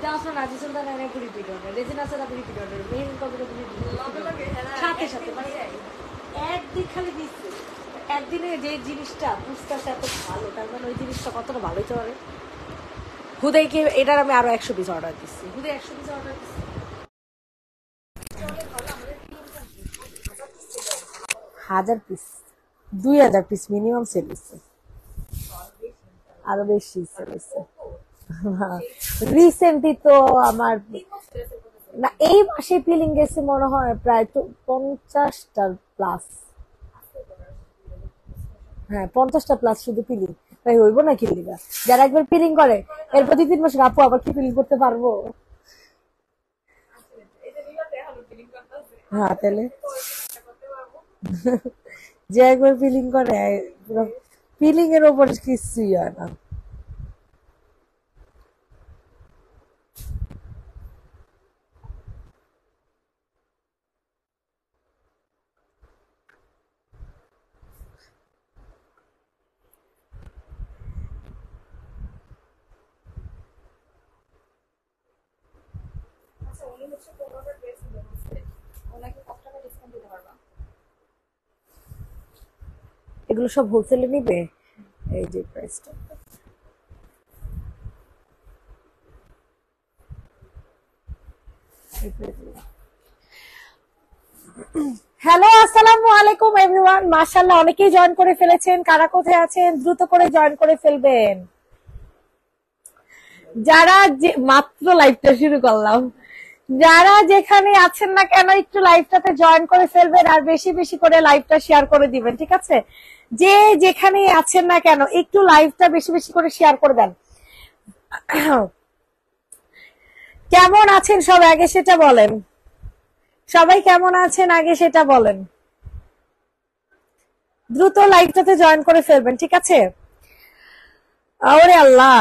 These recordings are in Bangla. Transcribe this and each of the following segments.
এটা আসলে নাজিস সুলতান এনে রিপিট হবে, রেজিনা সাদা রিপিট হবে, মেহেরিন কবিতা সাথে সাথে মানে একদিন খালি দিচ্ছে, একদিনে যে জিনিসটা বুঝতে আসে এত ভালো, তার মানে ওই জিনিসটা কতটা ভালো হতে পারে। হুদাইকে এটার আমি আরো 100 পিস অর্ডার দিচ্ছি, হুদাই 100 পিস অর্ডার দিচ্ছি, 1000 পিস 2000 পিস মিনিমাম সেল হচ্ছে, আরো বেশি সেল হচ্ছে। রিসেন্টলি তো আমার না এই মাসে পিলিং গেছে মনে হয় প্রায় তো 50টা প্লাস। হ্যাঁ 50টা প্লাস শুধু পিলিং, তাই হইব না কি লিগা? যারা একবার পিলিং করে এরপর 2-3 মাস আপু আবার কি পিলিং করতে পারবো? হ্যাঁ তাহলে যে একবার পিলিং করে পুরো পিলিং এর ওপর কিছুই হয় না। এগুলো সব হোলসেলে নিবে, এই যে প্রাইসটা। হ্যালো আসসালামু আলাইকুম এভরিওয়ান, মাশাআল্লাহ অনেকেই জয়েন করে ফেলেছেন। কারা কোথায় আছেন দ্রুত করে জয়েন করে ফেলবেন। যারা মাত্র লাইভটা শুরু করলাম, যারা যেখানে আছেন না কেন একটু লাইভটাতে জয়েন করে ফেলবেন আর বেশি বেশি করে লাইভটা শেয়ার করে দিবেন, ঠিক আছে? যে যেখানে আছেন না কেন একটু লাইভটা বেশি বেশি করে শেয়ার করে দেন। কেমন আছেন সবাই আগে সেটা বলেন, সবাই কেমন আছেন আগে সেটা বলেন। দ্রুত লাইভটাতে জয়েন করে ফেলবেন, ঠিক আছে? ওরে আল্লাহ,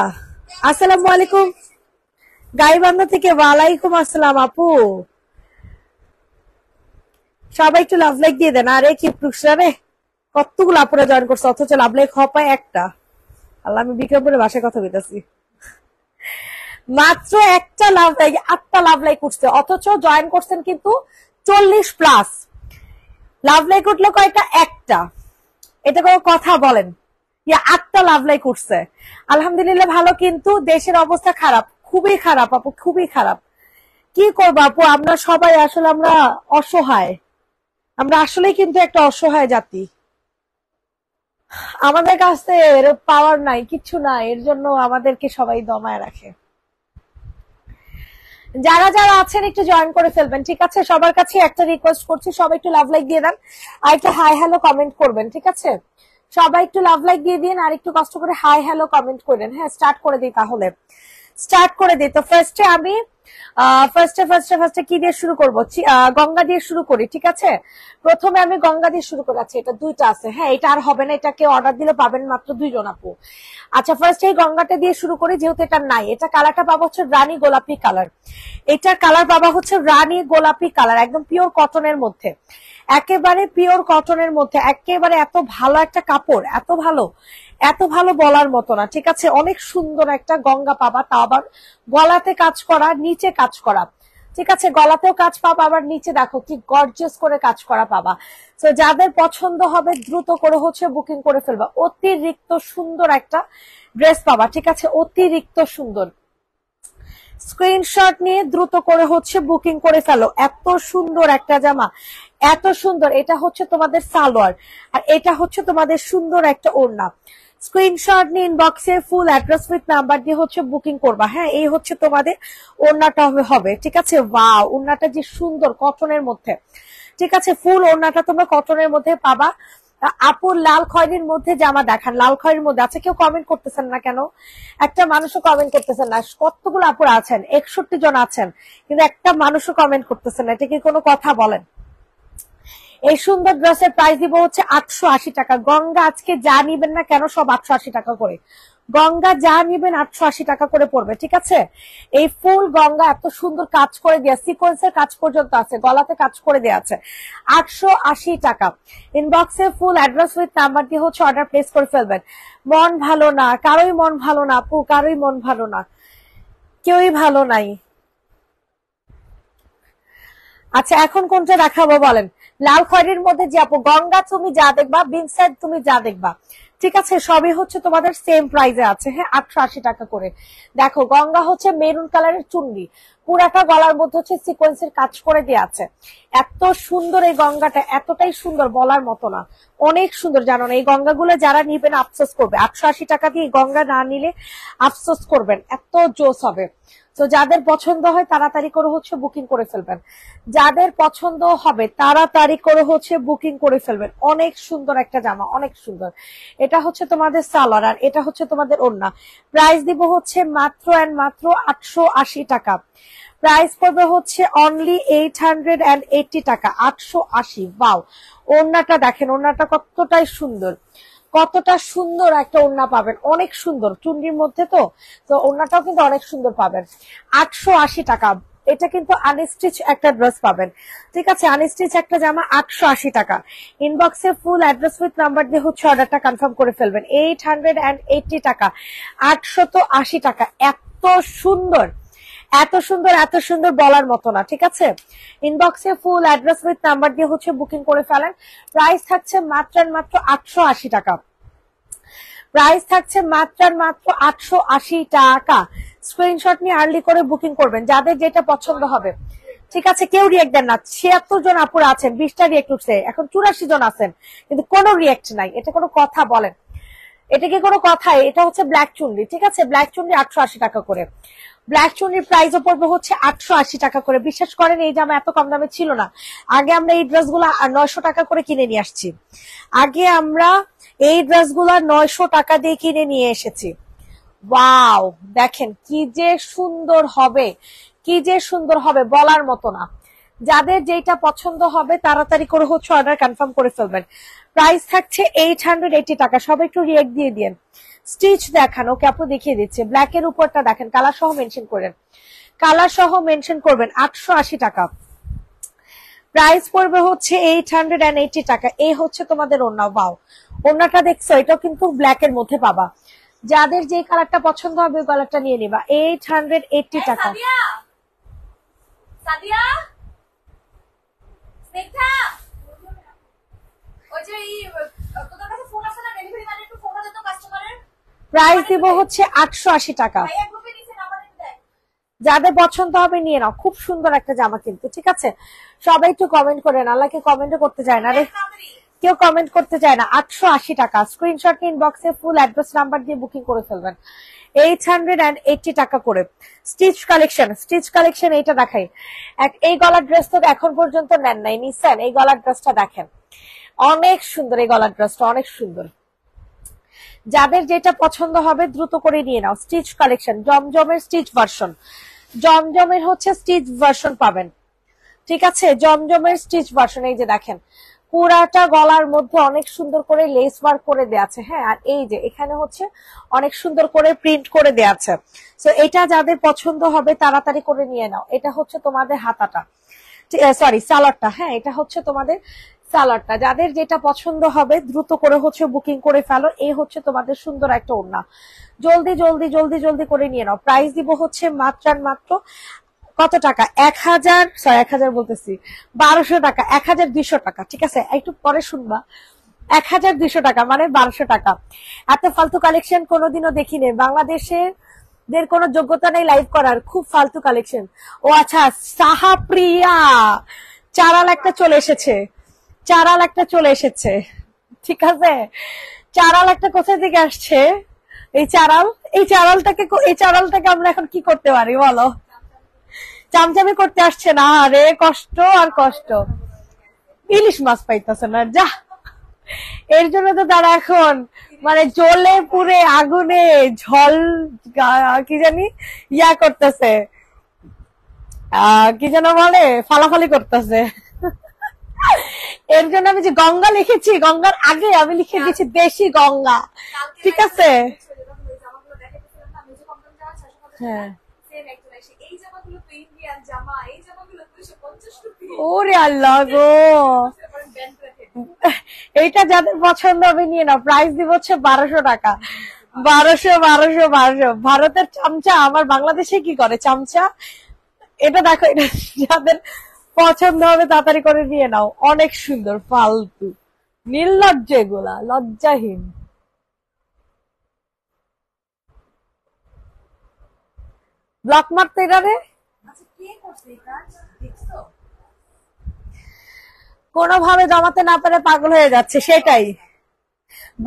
আসসালামু আলাইকুম গাইবান্ধা থেকে। ওয়ালাইকুম আসসালাম আপু, সবাই একটু লাভ লাইক দিয়ে দেন। আরে কি পুরুষরা রে, কতগুলো আপুরা জয়েন করছে অথচ লাভ লাইক হপায় একটা। আল্লাহ, আমি বিক্রমপুরে ভাষায় কথা বলতেছি, মাত্র একটা লাভ লাইক 8টা লাভ লাইক উঠছে অথচ জয়েন করছেন কিন্তু 40 প্লাস। লাভ লাইক উঠলো কয়টা? একটা। এটা কোনো কথা বলেন? 8টা লাভ লাইক উঠছে, আলহামদুলিল্লাহ ভালো। কিন্তু দেশের অবস্থা খারাপ, খুবই খারাপ আপু, খুবই খারাপ। কি করবো আপু, আমরা সবাই আসলে আমরা অসহায়, আমরা আসলে কিন্তু একটা অসহায় জাতি। আমাদের কাছে এর পাওয়ার নাই, কিছু নাই, এর জন্য আমাদেরকে সবাই দমায় রাখে। যারা যারা আছেন একটু জয়েন করে ফেলবেন, ঠিক আছে? সবার কাছে একটা রিকোয়েস্ট করছি, সবাই একটু লাভ লাইক দিয়ে দেন আর একটা হাই হ্যালো কমেন্ট করবেন, ঠিক আছে? সবাই একটু লাভ লাইক দিয়ে দিন আর একটু কষ্ট করে হাই হ্যালো কমেন্ট করেন। হ্যাঁ স্টার্ট করে দিই, তাহলে স্টার্ট করে দিই। তো ফার্স্টে আমি ফার্স্টে কি দিয়ে শুরু করবো? গঙ্গা দিয়ে শুরু করি, ঠিক আছে? প্রথমে আমি গঙ্গা দিয়ে শুরু করে, আচ্ছা এটা 2টা আছে, হ্যাঁ এটা আর হবে না, এটাকে অর্ডার দিলে পাবেন মাত্র 2 জন আপু। আচ্ছা ফার্স্ট এই গঙ্গাটা দিয়ে শুরু করি, যেহেতু এটা নাই। এটা কালারটা পাবো হচ্ছে রানী গোলাপি কালার, এটার কালার পাবা হচ্ছে রানী গোলাপি কালার, একদম পিওর কটনের মধ্যে, একেবারে পিওর কটনের মধ্যে, একেবারে এত ভালো একটা কাপড়, এত ভালো, এত ভালো বলার মতো না, ঠিক আছে? অনেক সুন্দর একটা গঙ্গা পাবা, তা আবার গলাতে কাজ করা, নিচে কাজ করা, ঠিক আছে? গলাতেও কাজ পাবা, আবার নিচে দেখো কি গর্জিয়াস করে কাজ করা পাবা। তো যাদের পছন্দ হবে দ্রুত করে হচ্ছে বুকিং করে ফেলবা। অতিরিক্ত সুন্দর একটা ড্রেস পাবা, ঠিক আছে? অতিরিক্ত সুন্দর। স্ক্রিনশট নিয়ে দ্রুত করে হচ্ছে বুকিং করে ফেলো। এত সুন্দর একটা জামা, এত সুন্দর। এটা হচ্ছে তোমাদের সালোয়ার আর এটা হচ্ছে তোমাদের সুন্দর একটা ওড়না। স্ক্রিনশট নিয়ে ইনবক্সে ফুল অ্যাড্রেস উইথ নাম্বার দিয়ে হচ্ছে বুকিং করবা। হ্যাঁ এই হচ্ছে তোমাদের ওড়নাটা হবে, ঠিক আছে? ওয়াও, ওড়নাটা যে সুন্দর কটনের মধ্যে, ঠিক আছে? ফুল ওড়নাটা তোমরা কটনের মধ্যে পাবা। আপুর লাল খয়েরির মধ্যে জামা দেখান, লাল খয়েরির মধ্যে। আচ্ছা কেউ কমেন্ট করতেছেন না কেন? একটা মানুষও কমেন্ট করতেছেন না। কতগুলো আপুর আছেন, 61 জন আছেন, কিন্তু একটা মানুষও কমেন্ট করতেছেন না। এটা কি কোনো কথা বলেন? এই সুন্দর ড্রেসের প্রাইস দিব হচ্ছে 880 টাকা। গঙ্গা আজকে যা নিবেন না কেন সব 880 টাকা করে, গঙ্গা যা নিবেন 880 টাকা করে পড়বে, ঠিক আছে? এই ফুল গঙ্গা এত সুন্দর কাজ করে দেয়া, সিকোয়েন্সের কাজ পর্যন্ত আছে, গলাতে কাজ করে দেয়া আছে, 880 টাকা। ইনবক্সে ফুল অ্যাড্রেস উইথ নাম্বার দিয়ে হচ্ছে অর্ডার প্লেস করে ফেলবেন। মন ভালো না, কারোই মন ভালো না আপু, কারোই মন ভালো না। কেউই ভালো নাই। আচ্ছা এখন কোনটা দেখাবো বলেন? লাল খয়েরির মধ্যে যে আপু গঙ্গা তুমি যা দেখবা, বিনসাইড তুমি যা দেখবা, ঠিক আছে সবই হচ্ছে তোমাদের সেম প্রাইসে আছে। হ্যাঁ 880 টাকা করে। দেখো গঙ্গা হচ্ছে মেরুন কালারের চুন্নি, পুরাটা গলার মধ্যে হচ্ছে সিকোয়েন্সের কাজ করে দেওয়া আছে। এত সুন্দর এই গঙ্গাটা, এতটাই সুন্দর বলার মতো না, অনেক সুন্দর। জানো না এই গঙ্গাগুলো যারা নিবেন আফসোস করবে, 880 টাকা দিয়ে গঙ্গা না নিলে আফসোস করবেন, এত জোস হবে। তো যাদের পছন্দ হয় তাড়াতাড়ি করে হচ্ছে বুকিং করে ফেলবেন, যাদের পছন্দ হবে তাড়াতাড়ি করে হচ্ছে বুকিং করে ফেলবেন। অনেক সুন্দর একটা জামা, অনেক সুন্দর। এটা হচ্ছে তোমাদের সালোয়ার আর এটা হচ্ছে তোমাদের ওড়না। প্রাইস দিব হচ্ছে মাত্র এন্ড মাত্র 880 টাকা। প্রাইস পড়বে হচ্ছে অনলি 880 টাকা, 880। বাও, ওড়নাটা দেখেন, ওড়নাটা কতটাই সুন্দর, কতটা সুন্দর একটা ওড়না পাবেন, অনেক সুন্দর চুন্ডির মধ্যে। তো তো ওড়নাটাও কিন্তু অনেক সুন্দর পাবেন। 880 টাকা। এটা কিন্তু আনস্টিচ একটা ড্রেস পাবেন, ঠিক আছে, আনস্টিচ একটা জামা 880 টাকা। ইনবক্সে ফুল অ্যাড্রেস উইথ নাম্বার দিয়ে হচ্ছে অর্ডারটা কনফার্ম করে ফেলবেন। 880 টাকা, 880 টাকা। এত সুন্দর, এত সুন্দর, এত সুন্দর বলার মতো না, ঠিক আছে। ইনবক্সে ফুল অ্যাড্রেস উইথ নাম্বার দিয়ে হচ্ছে বুকিং করে ফেলেন। প্রাইস থাকছে মাত্র মাত্র 880 টাকা। প্রাইস থাকছে মাত্র মাত্র 880 টাকা। স্ক্রিনশট নিয়ে আর্লি করে বুকিং করবেন যাদের যেটা পছন্দ হবে, ঠিক আছে। কেউ রিয়েক্ট দেন না, 76 জন আপুরা আছেন, 20টা রিয়েক্ট উঠছে, এখন 84 জন আছেন কিন্তু কোনো রিয়েক্ট নাই। এটা কোনো কথা বলেন? এটা কি কোনো কথা? এটা হচ্ছে ব্ল্যাক চুন্ডি, ঠিক আছে, ব্ল্যাক চুন্ডি 880 টাকা করে। ব্ল্যাক চুন্ডির প্রাইসও পড়বে হচ্ছে 880 টাকা করে। বিশ্বাস করেন এই জামা এত কম দামে ছিল না। আগে আমরা এই ড্রেসগুলো 900 টাকা করে কিনে নিয়ে আসছি, আগে আমরা এই ড্রেসগুলো 900 টাকা দিয়ে কিনে নিয়ে এসেছি। ওয়াও, দেখেন কি যে সুন্দর হবে, কি যে সুন্দর হবে বলার মতো না। যাদের যেটা পছন্দ হবে তাড়াতাড়ি করে হচ্ছে অর্ডার কনফার্ম করে ফেলবেন। প্রাইস থাকছে 880 টাকা। সবাই একটু রিয়েক্ট দিয়ে দিন। স্টিচ দেখান, ওকে আপু দেখিয়ে দিচ্ছে। ব্ল্যাক এর উপরটা দেখেন, কালার সহ মেনশন করেন, কালার সহ মেনশন করবেন। 880 টাকা। প্রাইস পড়বে হচ্ছে 880 টাকা। এই হচ্ছে তোমাদের ওড়না। বাও, ওড়নাটা দেখছো, এটাও কিন্তু ব্ল্যাক এর মধ্যে পাবা। যাদের যে কালারটা পছন্দ হবে ওই কালারটা নিয়ে নিবা। 880 টাকা। প্রাইস দিব হচ্ছে 880 টাকা। যাদের পছন্দ হবে নিয়ে নাও। খুব সুন্দর একটা জামা কিন্তু, ঠিক আছে। সবাই একটু কমেন্ট করেন, আল্লাহকে কমেন্টও করতে চায় না রে, কেউ কমেন্ট করতে চায় না। 880 টাকা। স্ক্রিনশট ইনবক্সে ফুল অ্যাড্রেস নাম্বার দিয়ে বুকিং করে ফেলবেন। 880 টাকা করে। স্টিচ কালেকশন, স্টিচ কালেকশন এইটা দেখাই। এই গলার ড্রেস তো এখন পর্যন্ত নেন নাই, নিচ্ছেন। এই গলার ড্রেসটা দেখেন, অনেক সুন্দর। এই গলার ড্রেসটা অনেক সুন্দর। যাদের যেটা পছন্দ হবে দ্রুত করে নিয়ে নাও। স্টিচ কালেকশন, জমজমের স্টিচ ভার্সন, জমজমের হচ্ছে স্টিচ ভার্সন পাবেন, ঠিক আছে। জমজমের স্টিচ ভার্সন, এই যে দেখেন পুরাটা গলার মধ্যে অনেক সুন্দর করে লেস ওয়ার্ক করে দেয়া আছে। হ্যাঁ, আর এই যে এখানে হচ্ছে অনেক সুন্দর করে প্রিন্ট করে দেয়া আছে। তো এটা যাদের পছন্দ হবে তাড়াতাড়ি করে নিয়ে নাও। এটা হচ্ছে তোমাদের হাতাটা, সরি সালোয়ারটা। হ্যাঁ, এটা হচ্ছে তোমাদের সালোয়ারটা। যাদের যেটা পছন্দ হবে দ্রুত করে হচ্ছে বুকিং করে ফেলো। এই হচ্ছে তোমাদের সুন্দর একটা ওড়না। জলদি জলদি জলদি জলদি করে নিয়ে নাও। প্রাইস দিব হচ্ছে মাত্র মাত্র কত টাকা? 1000 বলতেছি, 1200 টাকা, 1200 টাকা, ঠিক আছে। একটু পরে শুনবা। 1200 টাকা মানে 1200 টাকা। এত ফালতু কালেকশন কোনোদিনও দেখিনি বাংলাদেশের, দের কোনো যোগ্যতা নেই লাইভ করার, খুব ফালতু কালেকশন। ও আচ্ছা, সাহাপ্রিয়া চারাল একটা চলে এসেছে, চারাল একটা চলে এসেছে, ঠিক আছে। চারাল একটা কোথা থেকে আসছে? এই চারাল, এই চারালটাকে আমরা এখন কি করতে পারি বলো? চামচামি করতে আসছে না? আরে কষ্ট আর কষ্ট। ইলিশ মাছ পাইতেছে না, যা। এর জন্য তো তারা এখন মানে জ্বলে পুড়ে আগুনে ঝল কি জানি ইয়া করতেছে, কি যেন বলে, ফালাফালি করতেছে। এর জন্য আমি যে গঙ্গা লিখেছি, গঙ্গার আগে আমি লিখে দিয়েছি দেশি গঙ্গা, ঠিক আছে। হ্যাঁ, ওরে আল্লাহ গো। এইটা যাদের পছন্দ হবে নিয়ে নাও। প্রাইস দিব হচ্ছে 1200 টাকা। 1200 ভারতের চামচা আমার বাংলাদেশে কি করে চামচা? এটা দেখো, এটা যাদের পছন্দ হবে তাড়াতাড়ি করে নিয়ে নাও, অনেক সুন্দর। ফালতু নির্লজ্জ এগুলা, লজ্জাহীন। ব্লক মারতে এটা রে, কোনোভাবে জমাতে না পারে পাগল হয়ে যাচ্ছে, সেটাই।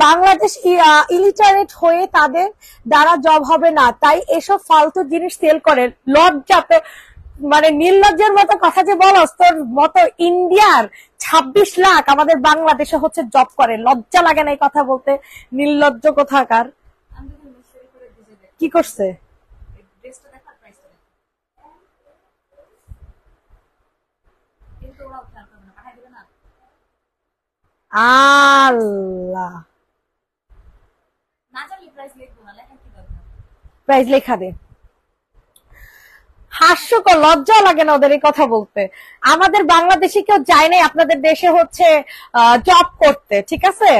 বাংলাদেশ ইলিটারেট হয়ে তাদের দ্বারা জব হবে না, তাই এসব ফালতু জিনিস সেল করে। লজ্জাতে মানে নির্লজ্জের মতো কথা যে বলস, তোর মতো ইন্ডিয়ার 26 লাখ আমাদের বাংলাদেশে হচ্ছে জব করে, লজ্জা লাগে না এই কথা বলতে? নির্লজ্জ কোথাকার। কি করছে? আল্লাহ, প্রাইস লেখা দে। হাস্যকর, লজ্জা লাগে না ওদের এই কথা বলতে? আমাদের বাংলাদেশে কেউ যায় নাই আপনাদের দেশে হচ্ছে জব করতে, ঠিক আছে?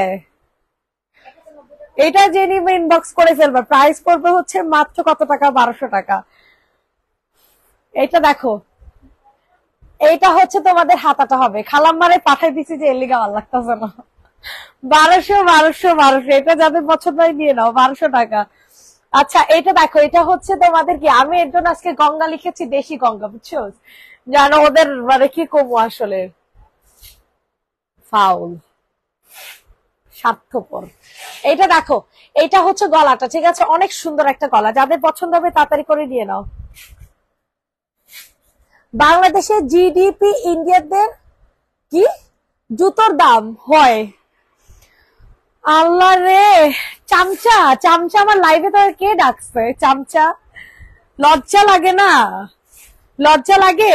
এটা যে নিবে ইনবক্স করে ফেলবে। প্রাইস পড়বে হচ্ছে মাত্র কত টাকা? 1200 টাকা। এইটা দেখো, এইটা হচ্ছে তোমাদের হাতাটা হবে। খালাম্মারে পাঠাই দিছি যে এলিগা ভালো লাগতেছে না। 1200 এটা যাদের পছন্দ হয় নিয়ে নাও, 1200 টাকা। আচ্ছা এটা দেখো, এটা হচ্ছে তোমাদের কি, আমি এর জন্য আজকে গঙ্গা লিখেছি, দেশি গঙ্গা, বুঝছো? জানো ওদের মানে কি কমু আসলে, ফাউল, স্বার্থপর। এইটা দেখো, এইটা হচ্ছে গলাটা, ঠিক আছে? অনেক সুন্দর একটা গলা, যাদের পছন্দ হবে তাড়াতাড়ি করে নিয়ে নাও। বাংলাদেশের জিডিপি ইন্ডিয়াদের কি জুতোর দাম হয়। আল্লাহ রে, চামচা চামচা আমার লাইভে তো কে ডাকছে চামচা? লজ্জা লাগে না? লজ্জা লাগে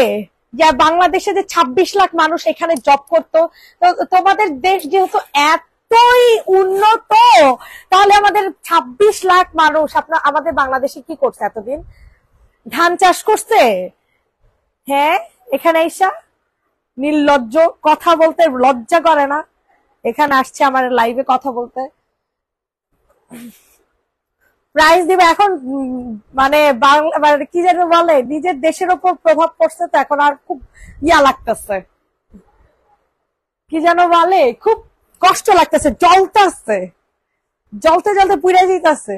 যে বাংলাদেশে যে 26 লাখ মানুষ এখানে জব করতো। তোমাদের দেশ যেহেতু এতই উন্নত, তাহলে আমাদের 26 লাখ মানুষ আমাদের বাংলাদেশে কি করছে এতদিন? ধান চাষ করছে। হ্যাঁ, এখানে এসা নির্লজ্জ, কথা বলতে লজ্জা করে না? এখানে আসছে আমার লাইভে কথা বলতে। প্রাইজ দিবে এখন, মানে বাংলা কি যেন বলে, নিজের দেশের উপর প্রভাব পড়ছে তো এখন আর খুব ইয়া লাগতেছে, কি যেন বলে, খুব কষ্ট লাগতেছে, জ্বলতেছে, জ্বলতে জ্বলতে পুড়ে যেতেছে।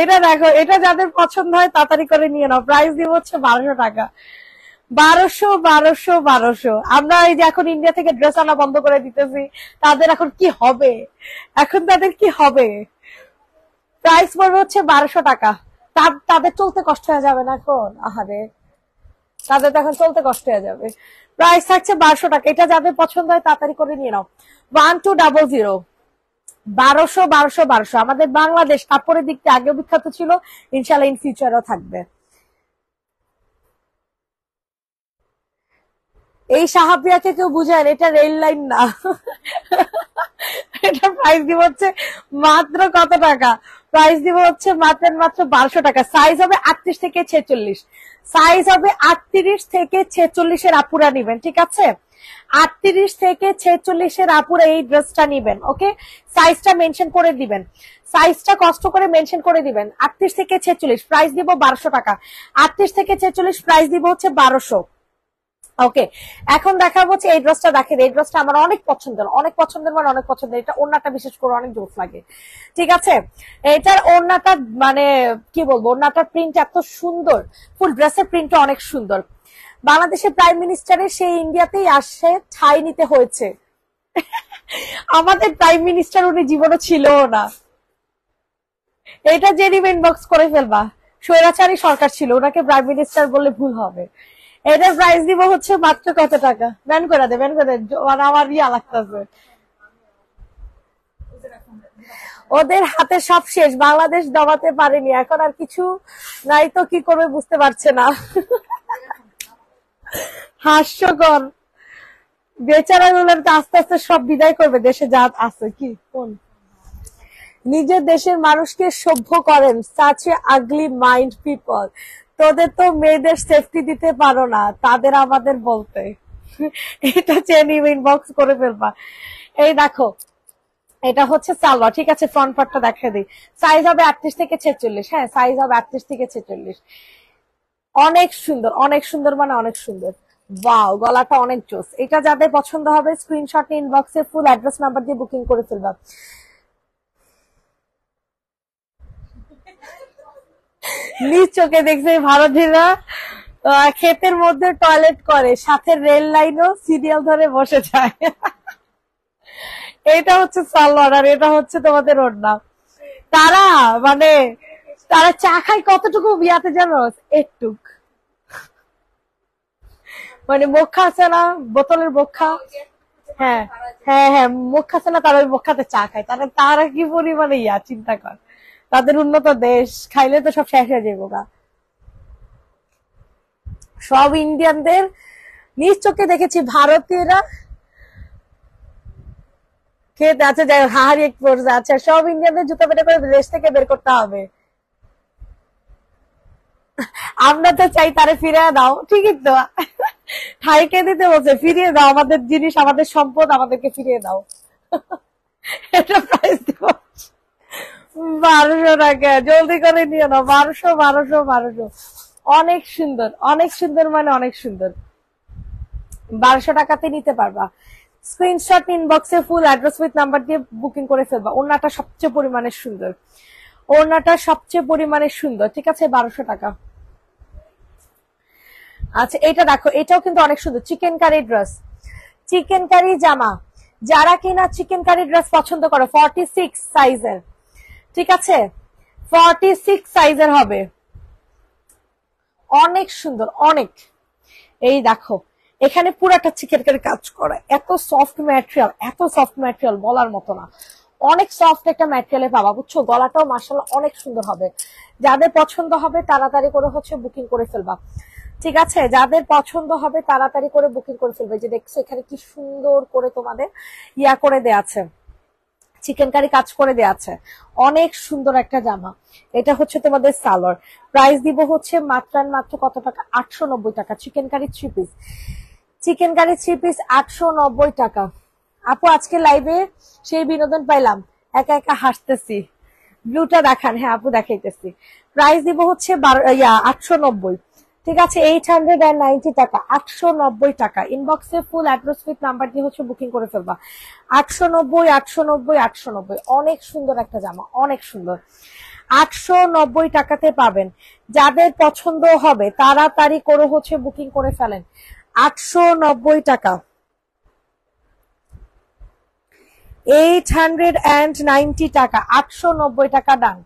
এটা দেখো, এটা যাদের পছন্দ হয় তাড়াতাড়ি করে নিয়ে নাও। প্রাইস দিব হচ্ছে 1200 টাকা। 1200 আমরা এই যে এখন ইন্ডিয়া থেকে ড্রেস আনা বন্ধ করে দিতেছি, তাদের এখন কি হবে? এখন তাদের কি হবে? প্রাইস পড়বে হচ্ছে 1200 টাকা। তাদের চলতে কষ্ট হয়ে যাবে না এখন? আহারে, তাদের তো এখন চলতে কষ্ট হয়ে যাবে। প্রাইস থাকছে 1200 টাকা। এটা যাদের পছন্দ হয় তাড়াতাড়ি করে নিয়ে নাও। 1200। 1200 আমাদের বাংলাদেশ কাপড়ের দিক থেকে আগেও বিখ্যাত ছিল, ইনশাল্লাহ ইন ফিউচারও থাকবে। এই সাহাবিয়াকে কেউ বুঝায়, এটা রেল লাইন না। এটা প্রাইস দিব হচ্ছে মাত্র কত টাকা? প্রাইস দিব হচ্ছে মাত্র 1200 টাকা। সাইজ হবে 38 থেকে 46। সাইজ হবে 38 থেকে 46 এর আপুরা নিবেন, ঠিক আছে? 38 থেকে 46 এর আপুরা এই ড্রেসটা নিবেন, ওকে? সাইজটা মেনশন করে দিবেন, সাইজটা কষ্ট করে মেনশন করে দিবেন। 38 থেকে 46, প্রাইস দিব 1200 টাকা। 38 থেকে 46 প্রাইস দিব হচ্ছে 1200। ওকে, এখন দেখাবো হচ্ছে এই ড্রেসটা। দেখেন এই ড্রেসটা আমার অনেক পছন্দের, অনেক পছন্দের, মানে অনেক পছন্দের। এটা ওড়নাটা বিশেষ করে অনেক জোস লাগে, ঠিক আছে? এটার ওড়নাটা মানে কি বলবো, ওড়নাটার প্রিন্ট এত সুন্দর, ফুল ড্রেসের প্রিন্টটা অনেক সুন্দর। বাংলাদেশের প্রাইম মিনিস্টারের সেই ইন্ডিয়াতেই আসে ঠাঁই নিতে হয়েছে। আমাদের প্রাইম মিনিস্টার উনি জীবনও ছিল না। এটা যে ইনবক্স করে ফেলবা, স্বৈরাচারী সরকার ছিল, ওনাকে প্রাইম মিনিস্টার বললে ভুল হবে। এটার প্রাইস দিব হচ্ছে মাত্র কত টাকা? ব্যান করে দে, ব্যান করে দে, মানে আমার ইয়া লাগতেছে। ওদের হাতে সব শেষ, বাংলাদেশ দমাতে পারেনি, এখন আর কিছু নাই তো কি করবে বুঝতে পারছে না। হাস্যকর, বেচারা গুলোর আস্তে আস্তে সব বিদায় করবে, দেশে যা আছে। কি কোন নিজের দেশের মানুষকে সভ্য করেন, such a ugly mind people. তোদের তো মেয়েদের সেফটি দিতে পারো না, তাদের আমাদের বলতে। এটা চেয়ে নিবে, ইনবক্স করে ফেলবা। এই দেখো, এটা হচ্ছে সালোয়ার, ঠিক আছে। ফ্রন্ট পার্টটা দেখে দিই। সাইজ হবে 38 থেকে 46। হ্যাঁ, সাইজ হবে 38 থেকে 46। অনেক সুন্দর, অনেক সুন্দর, মানে অনেক সুন্দর। ওয়াও, গলাটা অনেক জোস। এটা যাদের পছন্দ হবে স্ক্রিনশট ইনবক্সে ফুল অ্যাড্রেস নাম্বার দিয়ে বুকিং করে ফেলবা। নিজ চোখে দেখছে ভারতীয়রা ক্ষেতের মধ্যে টয়লেট করে, সাথে রেল লাইনও সিরিয়াল ধরে বসে যায়। এটা হচ্ছে সালোয়ার আর এটা হচ্ছে তোমাদের ওড়না। তারা মানে তারা চা খায় কতটুকু বিয়াতে জানো? একটুক, মানে মুখা আছে না, বোতলের মুখা। হ্যাঁ হ্যাঁ হ্যাঁ, মুখা আছে না, তারা ওই মুখাতে চা খায়। তারা তারা কি পরিমাণে চিন্তা কর। তাদের উন্নত দেশ, খাইলে তো সব শেষ হয়ে যাবো গা। সব ইন্ডিয়ানদের নিজ চোখে দেখেছি, ভারতীয়রা খেতে আছে, যাই হাহারি এক পর্যায়ে আছে। সব ইন্ডিয়ানদের জুতো পেটে করে দেশ থেকে বের করতে হবে। আমরা তো চাই তারে ফিরিয়ে দাও, ঠিকই তো। ঠাইকে দিতে বলছে, ফিরিয়ে দাও আমাদের জিনিস, আমাদের সম্পদ, আমাদেরকে ফিরিয়ে দাও। এটা প্রাইস দিব 1200 টাকা, জলদি করে নিয়ে নাও। 1200 1200 1200। অনেক সুন্দর, অনেক সুন্দর, মানে অনেক সুন্দর। 1200 টাকাতে নিতে পারবা। স্ক্রিনশট ইনবক্সে ফুল অ্যাড্রেস উইথ নাম্বার দিয়ে বুকিং করে ফেলবা। ওড়নাটা সবচেয়ে পরিমাণে সুন্দর, ওড়নাটা সবচেয়ে পরিমাণে সুন্দর, ঠিক আছে। 1200 টাকা। আচ্ছা, এটা দেখো, এটাও কিন্তু অনেক সুন্দর। Chikankari dress, chikankari জামা। যারা কিনা চিকেন কারি ড্রেস পছন্দ করো, 46 সাইজের, ঠিক আছে। 46 সাইজের হবে, অনেক সুন্দর, অনেক। এই দেখো, এখানে পুরাটা চিকেন কারি কাজ করা, এত সফট ম্যাটেরিয়াল, এত সফট ম্যাটেরিয়াল বলার মতো না। অনেক সফট একটা ম্যাটেরিয়ালে পাবা, বুঝছো। গলাটাও মাশাআল্লাহ অনেক সুন্দর হবে। যাদের পছন্দ হবে তাড়াতাড়ি করে হচ্ছে বুকিং করে ফেলবা, ঠিক আছে। যাদের পছন্দ হবে তাড়াতাড়ি করে বুকিং করে ফেলবে। যে দেখছো এখানে কি সুন্দর করে তোমাদের করে দেয়া আছে, চিকেন কারি কাজ করে দেয়া আছে। অনেক সুন্দর একটা জামা। এটা হচ্ছে তোমাদের সালোয়ার। প্রাইস দিব হচ্ছে মাত্র মাত্র কত টাকা? 890 টাকা। Chikankari 3 piece, chikankari 3 piece 890 টাকা। আপু আজকে লাইভে সেই বিনোদন পাইলাম, একা একা হাসতেছি। ব্লুটা দেখান। হ্যাঁ আপু, দেখাইতেছি। প্রাইস দিব হচ্ছে 890, ঠিক আছে। 890 টাকা, 890 টাকা। ইনবক্সে ফুল অ্যাড্রেস উইথ নাম্বার দিয়ে হচ্ছে বুকিং করে ফেলবা। 890 890 890। অনেক সুন্দর একটা জামা, অনেক সুন্দর। 890 টাকাতে পাবেন। যাদের পছন্দ হবে তাড়াতাড়ি করে হচ্ছে বুকিং করে ফেলেন। 890 টাকা, 890 টাকা, 890 টাকা। ডান,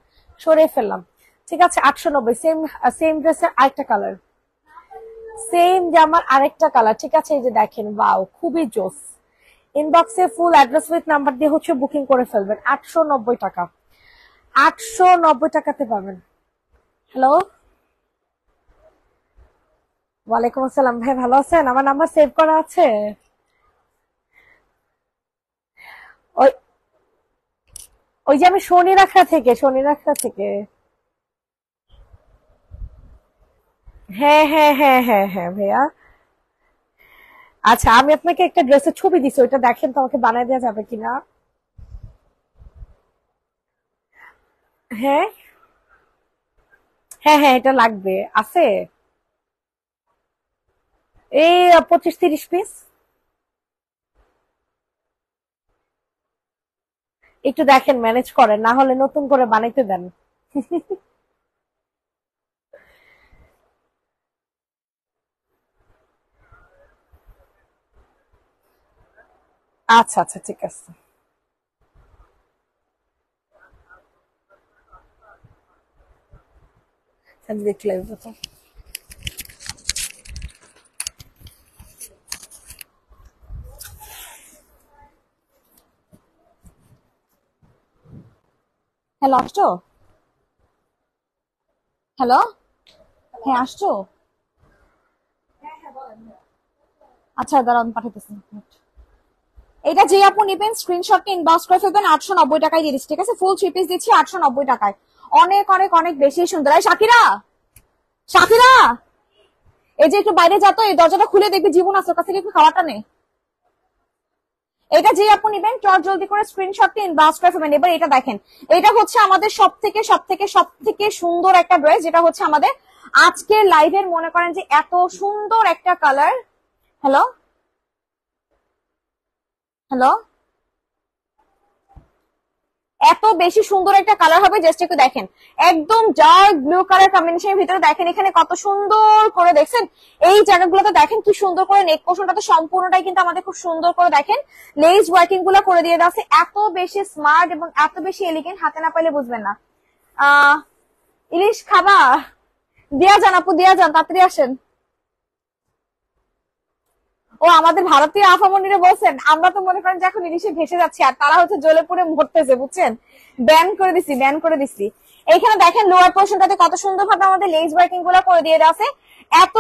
সরে ফেললাম, ঠিক আছে। 890। সেম সেম ড্রেসের আরেকটা কালার, সেম জামার আরেকটা কালার, ঠিক আছে। এই যে দেখেন, বাও, খুবই জোস। ইনবক্সে ফুল অ্যাড্রেস উইথ নাম্বার দিয়ে হচ্ছে বুকিং করে ফেলবেন। 890 টাকা, 890 টাকাতে পাবেন। হ্যালো, ওয়ালাইকুম আসসালাম ভাই, ভালো আছেন? আমার নাম্বার সেভ করা আছে? ওই ওই যে আমি শনি রাখা থেকে। হ্যাঁ হ্যাঁ হ্যাঁ হ্যাঁ হ্যাঁ ভাইয়া। আচ্ছা, আমি আপনাকে একটা ড্রেসের ছবি দিছি, ওইটা দেখেন তো, আমাকে বানায় দেওয়া যাবে কিনা। হ্যাঁ হ্যাঁ হ্যাঁ, এটা লাগবে, আছে। এই 25-30 পিস। একটু দেখেন, ম্যানেজ করেন, না হলে নতুন করে বানাইতে দেন। আচ্ছা আচ্ছা, ঠিক আছে। আমি দেখলে হ্যালো, আসছো? হ্যালো, হ্যাঁ আসছো? আচ্ছা দাঁড়ান, পাঠাইতেছি। এটা যে আপু নিবেন স্ক্রিনশট নিয়ে ইনবক্স করে ফেলবেন। 890 টাকায় দিয়ে দিচ্ছি, ঠিক আছে। ফুল 3 পিস দিচ্ছি 890 টাকায়। অনেক অনেক অনেক বেশি সুন্দর। এই সাকিরা, সাকিরা, এই যে একটু বাইরে যাতো, এই দরজাটা খুলে দেখবি জীবন আছে, ওর কাছ থেকে একটু খাওয়াটা নেই। এটা যে আপু নিবেন চট জলদি করে স্ক্রিনশট নিয়ে ইনবক্স করে ফেলবেন। এবার এটা দেখেন, এটা হচ্ছে আমাদের সব থেকে সুন্দর একটা ড্রেস, যেটা হচ্ছে আমাদের আজকের লাইভের মনে করেন যে এত সুন্দর একটা কালার। হ্যালো হ্যালো, এত বেশি সুন্দর একটা কালার হবে, জাস্ট একটু দেখেন, একদম ডার্ক ব্লু কালার কম্বিনেশনের ভিতরে দেখেন এখানে কত সুন্দর করে দেখছেন এই জায়গাগুলোতে দেখেন কি সুন্দর করে নেক পোর্শনটা তো সম্পূর্ণটাই কিন্তু আমাদের খুব সুন্দর করে দেখেন লেস ওয়ার্কিং গুলো করে দিয়ে দেওয়া আছে, এত বেশি স্মার্ট এবং এত বেশি এলিগেন্ট, হাতে না পাইলে বুঝবেন না। ইলিশ খাবা? দিয়া যান আপু, দিয়া যান, তাড়াতাড়ি আসেন। ও আমাদের ভারতীয় আফামনিরা বলছেন, আমরা তো মনে করেন যে এখন ইলিশে ভেসে যাচ্ছি, আর তারা হচ্ছে জ্বলে পুড়ে মরতেছে, বুঝছেন? ব্যান করে দিছি। এখানে দেখেন লোয়ার পোর্শনটাতে কত সুন্দর ভাবে আমাদের লেস ওয়ার্কিং গুলো করে দিয়ে দেওয়া আছে, এত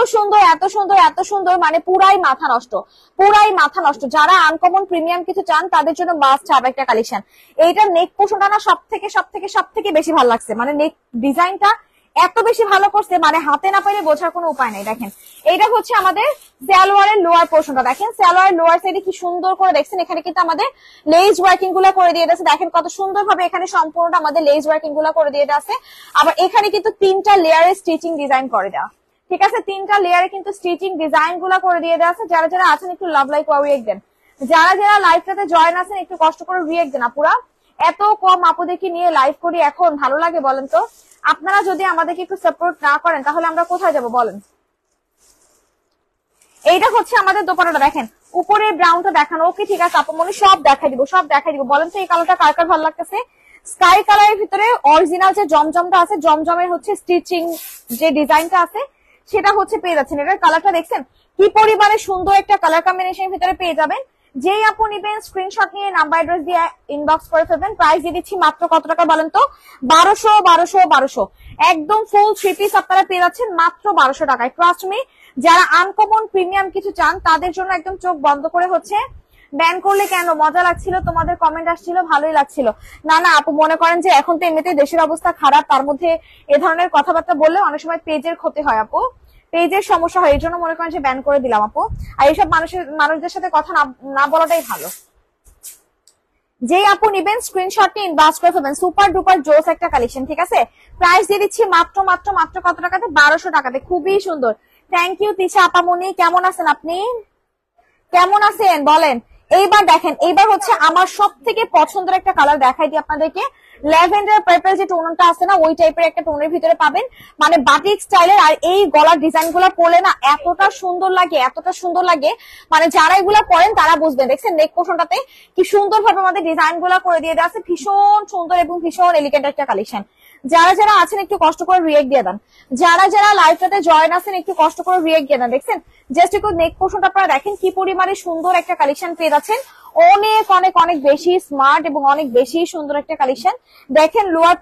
সুন্দর, মানে পুরাই মাথা নষ্ট। যারা আনকমন প্রিমিয়াম কিছু চান তাদের জন্য মাস্ট হবে একটা কালেকশন। এইটার নেক পোর্শনটা না সব থেকে বেশি ভালো লাগছে, মানে নেক ডিজাইনটা এত বেশি ভালো করছে, মানে হাতে না পাইলে বোঝার কোনো উপায় নেই। দেখেন এইটা হচ্ছে আমাদের সালোয়ারের লোয়ার পোর্শনটা, দেখেন সালোয়ারের লোয়ার সাইডে কি সুন্দর করে দেখছেন, এখানে কিন্তু আমাদের লেস ওয়ার্কিং গুলো করে দিয়ে দিয়েছে, দেখেন কত সুন্দর ভাবে এখানে সম্পূর্ণটা আমাদের লেস ওয়ার্কিং গুলো করে দিয়ে আছে। আবার এখানে কিন্তু 3টা লেয়ারে স্টিচিং ডিজাইন করে দেওয়া, ঠিক আছে, 3টা লেয়ারে কিন্তু স্টিচিং ডিজাইন গুলা করে দিয়ে দেওয়া আছে। যারা যারা আছেন একটু লাভ লাইক রিয়েক্ট দেন, যারা যারা লাইভটাতে জয়েন আছেন একটু কষ্ট করে রিয়েক্ট দেন। আপুরা এত কম আপুদেরকে নিয়ে লাইভ করি এখন, ভালো লাগে বলেন তো? আপনারা যদি আমাদেরকে একটু সাপোর্ট না করেন তাহলে আমরা কোথায় যাব বলেন? এইটা হচ্ছে আমাদের দোপাট্টাটা, দেখেন উপরে ব্রাউনটা দেখানো, ওকে ঠিক আছে আপু মনে সব দেখাই দিব বলেন তো এই কালারটা কার কার ভালো লাগতেছে? স্কাই কালারের ভিতরে অরিজিনাল যে জমজমটা আছে, জমজমের হচ্ছে স্টিচিং যে ডিজাইনটা আছে সেটা হচ্ছে পেয়ে যাচ্ছেন। এটার কালারটা দেখছেন কি পরিমাণে সুন্দর একটা কালার কম্বিনেশনের ভিতরে পেয়ে যাবেন। যেই আপু নিবেন স্ক্রিনশট নিয়ে নাম্বার অ্যাড্রেস দিয়ে ইনবক্স করে ফেলবেন। প্রাইস দিয়ে দিচ্ছি মাত্র কত টাকা বলেন তো? 1200। একদম ফুল থ্রি পিস আপনারা পেয়ে যাচ্ছেন মাত্র 1200 টাকায়। ট্রাস্ট মি, যারা আনকমন প্রিমিয়াম কিছু চান তাদের জন্য একদম চোখ বন্ধ করে হচ্ছে ব্যান করলে কেন মজা লাগছিল, তোমাদের কমেন্ট আসছিল ভালোই লাগছিল। না আপু মনে করেন যে এখন তো এমনিতে দেশের অবস্থা খারাপ, তার মধ্যে এ ধরনের কথাবার্তা বললে অনেক সময় পেজের ক্ষতি হয় আপু, পেজের সমস্যা হয়, এই জন্য মনে করেন যে ব্যান করে দিলাম আপু। আর এইসব মানুষদের সাথে কথা না বলাটাই ভালো। যে আপু নিবেন স্ক্রিনশট নিয়ে ইনবক্স করে ফেলবেন। সুপার ডুপার জোস একটা কালেকশন, ঠিক আছে। প্রাইস দিয়ে দিচ্ছি মাত্র কত টাকাতে? 1200 টাকাতে। খুবই সুন্দর। থ্যাংক ইউ তিশা আপামনি, কেমন আছেন আপনি? কেমন আছেন বলেন? এইবার দেখেন, এইবার হচ্ছে আমার সব থেকে পছন্দের একটা কালার দেখাই দিই আপনাদেরকে। ল্যাভেন্ডার পার্পল যে টোনটা আছে না, ওই টাইপের একটা টোনের ভিতরে পাবেন, মানে বাটিক স্টাইলের। আর এই গলার ডিজাইন গুলা পরলে না এতটা সুন্দর লাগে, মানে যারা এগুলা পরেন তারা বুঝবেন। দেখছেন নেক পোর্শনটাতে কি সুন্দর ভাবে আমাদের ডিজাইন গুলা করে দিয়ে দেওয়া আছে, ভীষণ সুন্দর এবং ভীষণ এলিগেন্ট একটা কালেকশন। যারা যারা আছেন একটু কষ্ট করে রিয়েক্ট দিয়ে দেন, যারা যারা লাইভটাতে জয়েন আছেন একটু কষ্ট করে রিয়েক্ট দিয়ে দেন। দেখছেন জাস্ট একটু নেক পোর্শনটা আপনারা দেখেন কি পরিমাণে সুন্দর একটা কালেকশন পেয়ে যাচ্ছেন, অনেক বেশি স্মার্ট এবং অনেক বেশি সুন্দর একটা কালেকশন। দেখেন লোয়ার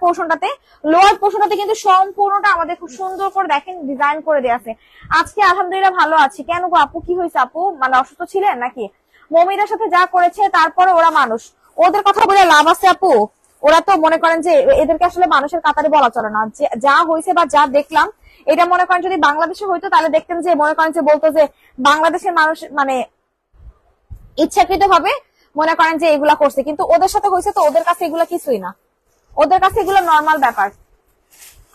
পোর্শনটাতে কিন্তু সম্পূর্ণটা আমাদের খুব সুন্দর করে দেখেন ডিজাইন করে দেওয়া আছে। আজকে আলহামদুলিল্লাহ ভালো আছি। কেন গো আপু, কি হয়েছে আপু? মানে অসুস্থ ছিলেন নাকি? মমিদের সাথে যা করেছে, তারপরে ওরা মানুষ, ওদের কথা বলে লাভ আছে আপু? ওরা তো মনে করেন যে এদেরকে আসলে মানুষের কাতারে বলা চলে না। যা হয়েছে বা যা দেখলাম, এটা মনে করেন যদি বাংলাদেশে হইতো তাহলে দেখতেন যে মনে করেন যে বলতো যে বাংলাদেশের মানুষ মানে ইচ্ছাকৃত ভাবে মনে করেন যে এগুলা করছে, কিন্তু ওদের সাথে হয়েছে তো ওদের কাছে এগুলা কিছুই না, ওদের কাছে এগুলো নর্মাল ব্যাপার।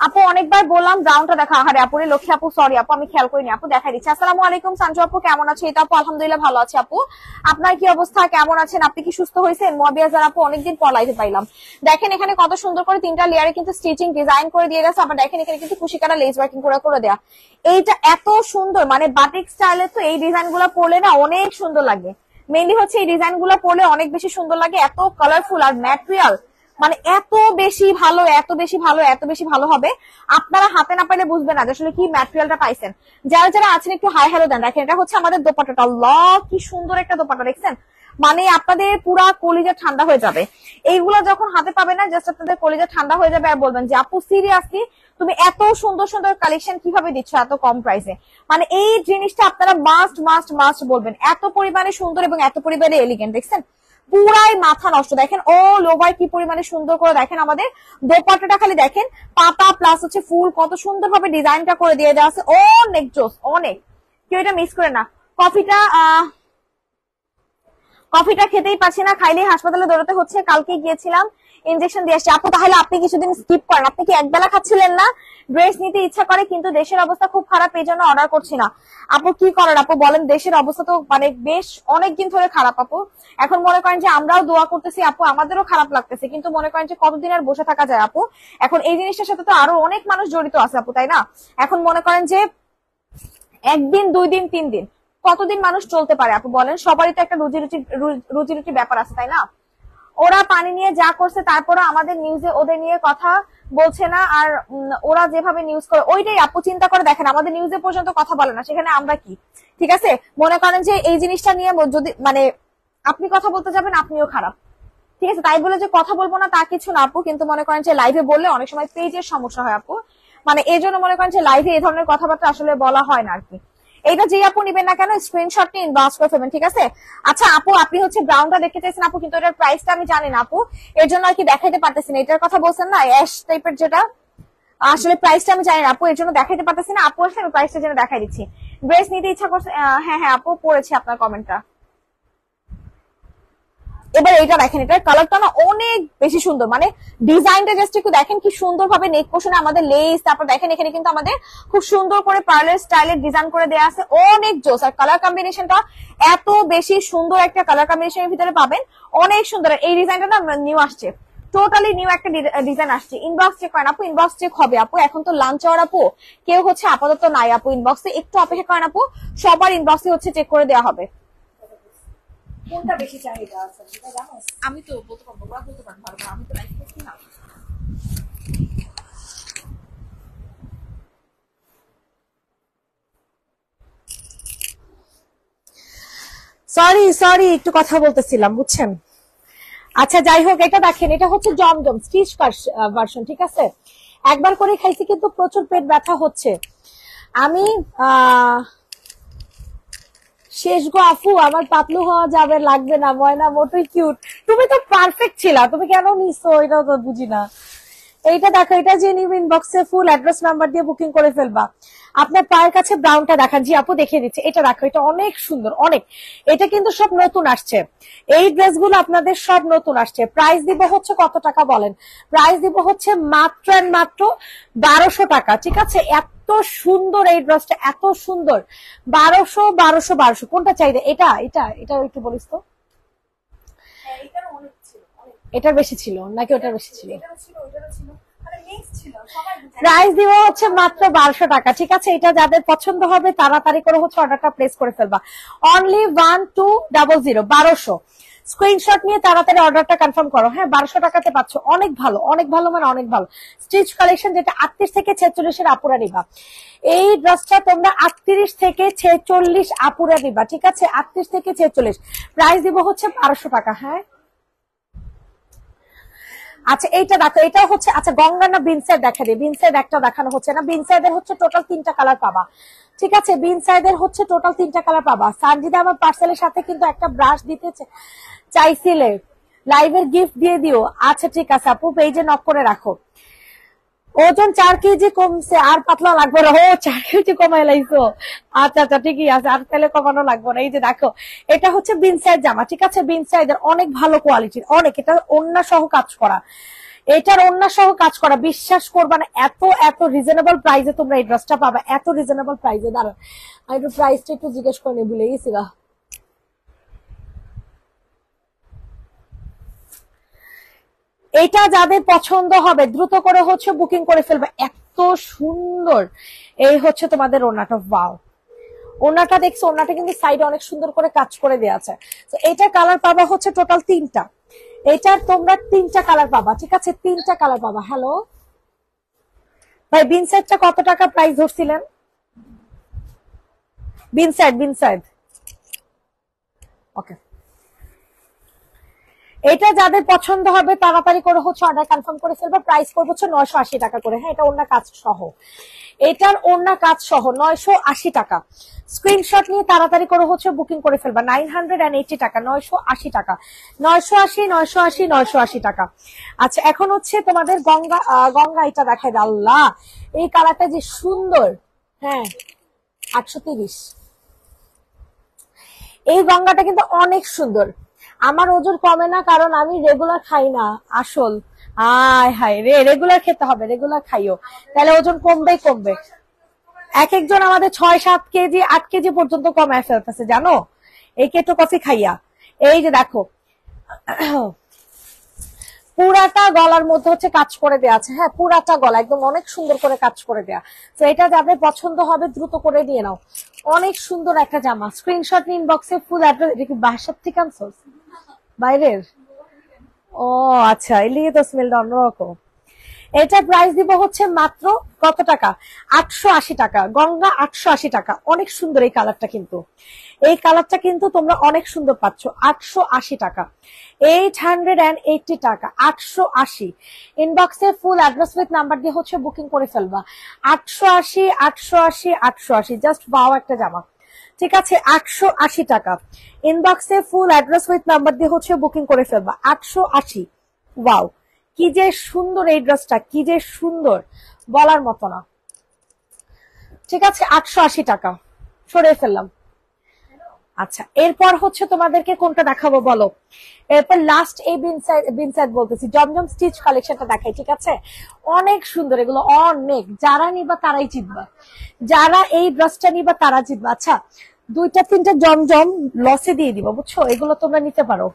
আপু অনেকবার বললাম ব্রাউনটা দেখা, আরে আপু লক্ষ্মী আপু সরি আপু আমি খেয়াল করিনি, আপু দেখাই দিচ্ছি। আসসালামু আলাইকুম সঞ্জু আপু, কেমন আছে? এটা আপু আলহামদুলিল্লাহ ভালো আছে। আপু আপনার কি অবস্থা, কেমন আছেন আপনি? কি সুস্থ হয়েছেন? মুয়াবিয়াজার আপু অনেকদিন পর লাইভে পাইলাম। দেখেন এখানে কত সুন্দর করে 3টা লেয়ারে কিন্তু স্টিচিং ডিজাইন করে দিয়ে গেছে। আবার দেখেন এখানে কিন্তু কুশিকারা লেস ওয়ার্কিং করে দেয়া। এইটা এত সুন্দর, মানে বাটিক স্টাইলের তো এই ডিজাইন গুলো পরলে না অনেক সুন্দর লাগে। মেইনলি হচ্ছে এই ডিজাইন গুলো পরলে অনেক বেশি সুন্দর লাগে, এত কালারফুল আর ম্যাটেরিয়াল মানে এত বেশি ভালো হবে, আপনারা হাতে না পাইলে বুঝবেন না আসলে কি ম্যাটেরিয়ালটা পাইছেন। যারা যারা আছেন একটু হাই হ্যালো দেন। দেখেন এটা হচ্ছে আমাদের দোপাট্টাটা, আল্লাহ কি সুন্দর একটা দোপাট্টা, দেখছেন মানে আপনাদের পুরা কলিজা ঠান্ডা হয়ে যাবে। এইগুলো যখন হাতে পাবে না জাস্ট আপনাদের কলিজা ঠান্ডা হয়ে যাবে, আর বলবেন যে আপু সিরিয়াসলি তুমি এত সুন্দর কালেকশন কিভাবে দিচ্ছ এত কম প্রাইসে। মানে এই জিনিসটা আপনারা মাস্ট বলবেন, এত পরিমাণে সুন্দর এবং এত পরিমাণে এলিগেন্ট। দেখছেন পুরাই মাথা নষ্ট। দেখেন ও লোভায় কি পরিমাণে সুন্দর করে দেখেন আমাদের দোপাট্টাটা খালি দেখেন, পাতা প্লাস হচ্ছে ফুল কত সুন্দর ভাবে ডিজাইনটা করে দিয়ে দেওয়া আছে, অনেক জোস অনেক, কেউ এটা মিস করে না। কফিটা খেতেই পাচ্ছি না, খাইলেই হাসপাতালে দৌড়াতে হচ্ছে। কালকে গিয়েছিলাম, ইনজেকশন দিয়ে আসছি। আপু তাহলে আপনি কিছুদিন স্কিপ করেন, আপনি কি একবেলা খাচ্ছিলেন না? ড্রেস নিতে ইচ্ছা করে কিন্তু দেশের অবস্থা খুব খারাপ, এই জন্য অর্ডার করছি না। আপু কি করার আপু বলেন, দেশের অবস্থা তো মানে বেশ অনেকদিন ধরে খারাপ আপু। এখন মনে করেন যে আমরাও দোয়া করতেছি আপু, আমাদেরও খারাপ লাগতেছে, কিন্তু মনে করেন যে কতদিন আর বসে থাকা যায় আপু। এখন এই জিনিসটার সাথে তো আরো অনেক মানুষ জড়িত আছে আপু, তাই না? এখন মনে করেন যে একদিন 2 দিন 3 দিন কতদিন মানুষ চলতে পারে আপু বলেন? সবারই তো একটা রুজি রুটি ব্যাপার আছে, তাই না? ওরা পানি নিয়ে যা করছে, তারপরে আমাদের নিউজে ওদের নিয়ে কথা বলছে না। আর ওরা যেভাবে নিউজ করে ওইটাই আপু চিন্তা করে দেখেন, আমাদের নিউজে পর্যন্ত কথা বলে না, সেখানে আমরা কি? ঠিক আছে, মনে করেন যে এই জিনিসটা নিয়ে যদি মানে আপনি কথা বলতে যাবেন আপনিও খারাপ, ঠিক আছে? তাই বলে যে কথা বলবো না তা কিছু না আপু, কিন্তু মনে করেন যে লাইভে বললে অনেক সময় পেজের সমস্যা হয় আপু, মানে এই জন্য মনে করেন যে লাইভে এই ধরনের কথাবার্তা আসলে বলা হয় না আর কি। এইটা যে আপু নিবেন না কেন স্ক্রিনশট নিয়ে ইনবক্স করে ফেলবেন, ঠিক আছে? আচ্ছা আপু, আপনি হচ্ছে ব্রাউনটা দেখতে চাইছেন আপু, কিন্তু এটার প্রাইসটা আমি জানি না আপু, এর জন্য আর কি দেখাইতে পারতেছি না। এটার কথা বলছেন না অ্যাশ টাইপের, যেটা আসলে প্রাইসটা আমি জানি না আপু, এর জন্য দেখাইতে পারতেছি না। আপু আসলে আমি প্রাইসটা জেনে দেখাই দিচ্ছি। ড্রেস নিতে ইচ্ছা করছে, হ্যাঁ হ্যাঁ আপু পড়েছি আপনার কমেন্টটা। এবার এটা দেখেন, এটার কালারটা না অনেক বেশি সুন্দর, মানে ডিজাইনটা জাস্ট একটু দেখেন কি সুন্দর ভাবে নেক পোর্শনে আমাদের লেস, তারপর দেখেন এখানে কিন্তু আমাদের খুব সুন্দর করে পার্লার স্টাইলের ডিজাইন করে দেওয়া আছে, অনেক জোস। আর কালার কম্বিনেশনটা এত বেশি সুন্দর, একটা কালার কম্বিনেশনের ভিতরে পাবেন, অনেক সুন্দর। এই ডিজাইনটা না নিউ আসছে, টোটালি নিউ একটা ডিজাইন আসছে। ইনবক্স চেক করেন আপু, ইনবক্স চেক হবে আপু, এখন তো লাঞ্চ আওয়ার আপু, কেউ হচ্ছে আপাতত নাই আপু ইনবক্সে, একটু অপেক্ষা করেন আপু, সবার ইনবক্সে হচ্ছে চেক করে দেওয়া হবে। কোনটা বেশি চাহিদা আছে সেটা জানো? আমি তো বলতে পারবো, ওরা বলতে পারবো, আমি তো লাইভ করছি না। সরি একটু কথা বলতেছিলাম, বুঝছেন? আচ্ছা যাই হোক, এটা দেখেন, এটা হচ্ছে জমজম স্টিচ ভার্সন, ঠিক আছে? একবার করে খাইছি কিন্তু প্রচুর পেট ব্যথা হচ্ছে। আমি শেষ গো আফু, আমার পাতলু হওয়া যাবে, লাগবে না। ময়না মোটেই কিউট, তুমি তো পারফেক্ট ছিলা, তুমি কেন নিছো এটা তো বুঝি না। এইটা দেখো, এটা যে নিউ ইনবক্সে ফুল অ্যাড্রেস নাম্বার দিয়ে বুকিং করে ফেলবা। আপনার পায়ের কাছে ব্রাউনটা দেখান, জি আপু দেখিয়ে দিচ্ছে। এটা দেখো, এটা অনেক সুন্দর, অনেক। এটা কিন্তু সব নতুন আসছে, এই ড্রেসগুলো আপনাদের সব নতুন আসছে। প্রাইস দিব হচ্ছে কত টাকা বলেন? প্রাইস দিব হচ্ছে মাত্র এন্ড মাত্র 1200 টাকা, ঠিক আছে? এত সুন্দর এই ড্রেসটা, এত সুন্দর। 1200 কোনটা চাইবে? এটা এটা এটা একটু বলিস তো। এটার বেশি ছিল নাকি ওটার বেশি ছিল? প্রাইস দিব হচ্ছে মাত্র 1200 টাকা, ঠিক আছে? এটা যাদের পছন্দ হবে তাড়াতাড়ি করে হচ্ছে অর্ডারটা প্লেস করে ফেলবা। অনলি 1200 1200 স্ক্রিনশট নিয়ে তাড়াতাড়ি অর্ডারটা কনফার্ম করো। হ্যাঁ 1200 টাকাতে পাচ্ছ, অনেক ভালো, অনেক ভালো, মানে অনেক ভালো স্টিচ কালেকশন, যেটা 38 থেকে 46 এর আপুরা নিবা। এই ড্রেসটা তোমরা 38 থেকে 46 আপুরা নিবা, ঠিক আছে? 38 থেকে 46, প্রাইস দিব হচ্ছে 1200 টাকা। হ্যাঁ আচ্ছা এইটা দেখো, এটা হচ্ছে, আচ্ছা গঙ্গা না বিনসাইড দেখা দিই, বিনসাইড একটা দেখানো হচ্ছে না। বিনসাইডের হচ্ছে টোটাল 3টা কালার পাবা, ঠিক আছে? বিনসাইডের হচ্ছে টোটাল 3টা কালার পাবা। সানজিদা আমার পার্সেলের সাথে কিন্তু একটা ব্রাশ দিতে চাইছিলে, লাইভের গিফট দিয়ে দিও। আচ্ছা ঠিক আছে আপু, পেজে নক করে রাখো। ওজন 4 কেজি কমছে, আর পাতলা লাগবে না। ও 4 কেজি কমাই লাইছো, আচ্ছা আচ্ছা ঠিকই আছে, আর তাহলে কমানো লাগবে না। এই যে দেখো, এটা হচ্ছে বিনসাইড জামা, ঠিক আছে? বিনসাইডের অনেক ভালো কোয়ালিটির, অনেক। এটা ওন্না সহ কাজ করা, এটার ওন্না সহ কাজ করা, বিশ্বাস করবা না, এত এত রিজনেবল প্রাইসে তোমরা এই ড্রেসটা পাবা, এত রিজনেবল প্রাইসে। দাঁড়ান আমি একটু প্রাইসটা একটু জিজ্ঞেস করে নিয়ে ভুলে গেছি গা। এটা যাদের পছন্দ হবে দ্রুত করে হচ্ছে বুকিং করে ফেলবে, এত সুন্দর। এই হচ্ছে তোমাদের ওড়নাটা, ওয়াও। ওড়নাটা দেখছো, ওড়নাটা কিন্তু সাইডে অনেক সুন্দর করে কাজ করে দেওয়া আছে। তো এটার কালার পাবা হচ্ছে টোটাল 3টা, এটার তোমরা 3টা কালার পাবা, ঠিক আছে? 3টা কালার পাবা। হ্যালো ভাই, বিনসাইডটা কত টাকা প্রাইস ধরছিলেন? বিনসাইড ওকে। এটা যাদের পছন্দ হবে তাড়াতাড়ি করে হচ্ছে অর্ডার কনফার্ম করে ফেলবে। প্রাইস করবো হচ্ছে 980 টাকা করে। হ্যাঁ এটা অন্য কাজ সহ। এটার ওড়না কাজ সহ 980 টাকা। স্ক্রিনশট নিয়ে তাড়াতাড়ি করে হচ্ছে বুকিং করে ফেলবা। 980 টাকা, 980 টাকা, 980, 980, 980 টাকা। আচ্ছা এখন হচ্ছে তোমাদের গঙ্গা গঙ্গা এটা দেখায় দাও। আল্লাহ এই কালারটা যে সুন্দর। হ্যাঁ 830। এই গঙ্গাটা কিন্তু অনেক সুন্দর। আমার ওজন কমে না কারণ আমি রেগুলার খাই না আসল। আয় হায় রে, রেগুলার খেতে হবে, রেগুলার খাইও, তাহলে ওজন কমবে কমবে। এক একজন আমাদের 6-7 কেজি 8 কেজি পর্যন্ত কমায় ফেলতেছে জানো, এই কেটো কফি খাইয়া। এই যে দেখো পুরাটা গলার মধ্যে হচ্ছে কাজ করে দেওয়া আছে। হ্যাঁ পুরাটা গলা একদম অনেক সুন্দর করে কাজ করে দেয়া। তো এটা যাদের পছন্দ হবে দ্রুত করে দিয়ে নাও। অনেক সুন্দর একটা জামা। স্ক্রিনশট ইনবক্সে ফুল অ্যাড্রেস। এটা কি বাসার থেকে আনছো বাইরের? ও আচ্ছা, এলিয়ে তো স্মেলটা অন্যরকম। এটা প্রাইস দিব হচ্ছে মাত্র কত টাকা? 880 টাকা। গঙ্গা 880 টাকা। অনেক সুন্দর এই কালারটা, কিন্তু এই কালারটা কিন্তু তোমরা অনেক সুন্দর পাচ্ছ। 880 টাকা, 880 টাকা, 880। ইনবক্সে ফুল অ্যাড্রেস উইথ নাম্বার দিয়ে হচ্ছে বুকিং করে ফেলবা। 880, 880, 880। জাস্ট বাও একটা জামা। ঠিক আছে 880 টাকা। ইনবক্সে ফুল অ্যাড্রেস উইথ নাম্বার দিয়ে হচ্ছে বুকিং করে ফেলবা। 880। ওয়াও কি যে সুন্দর এই ড্রেসটা, কি যে সুন্দর বলার মতো না। ঠিক আছে 880 টাকা সরিয়ে ফেললাম। আচ্ছা এরপর হচ্ছে তোমাদেরকে কোনটা দেখাবো বলো? এরপর লাস্ট এই বিনসাইড বলতেছি জমজম স্টিচ কালেকশনটা দেখাই। ঠিক আছে অনেক সুন্দর এগুলো, অনেক। যারা নিবা তারাই জিতবা, যারা এই ড্রেসটা নিবা তারা জিতবা। আচ্ছা 2-3 জমজম লসে দিয়ে দিব বুঝছো, এগুলো তোমরা নিতে পারো।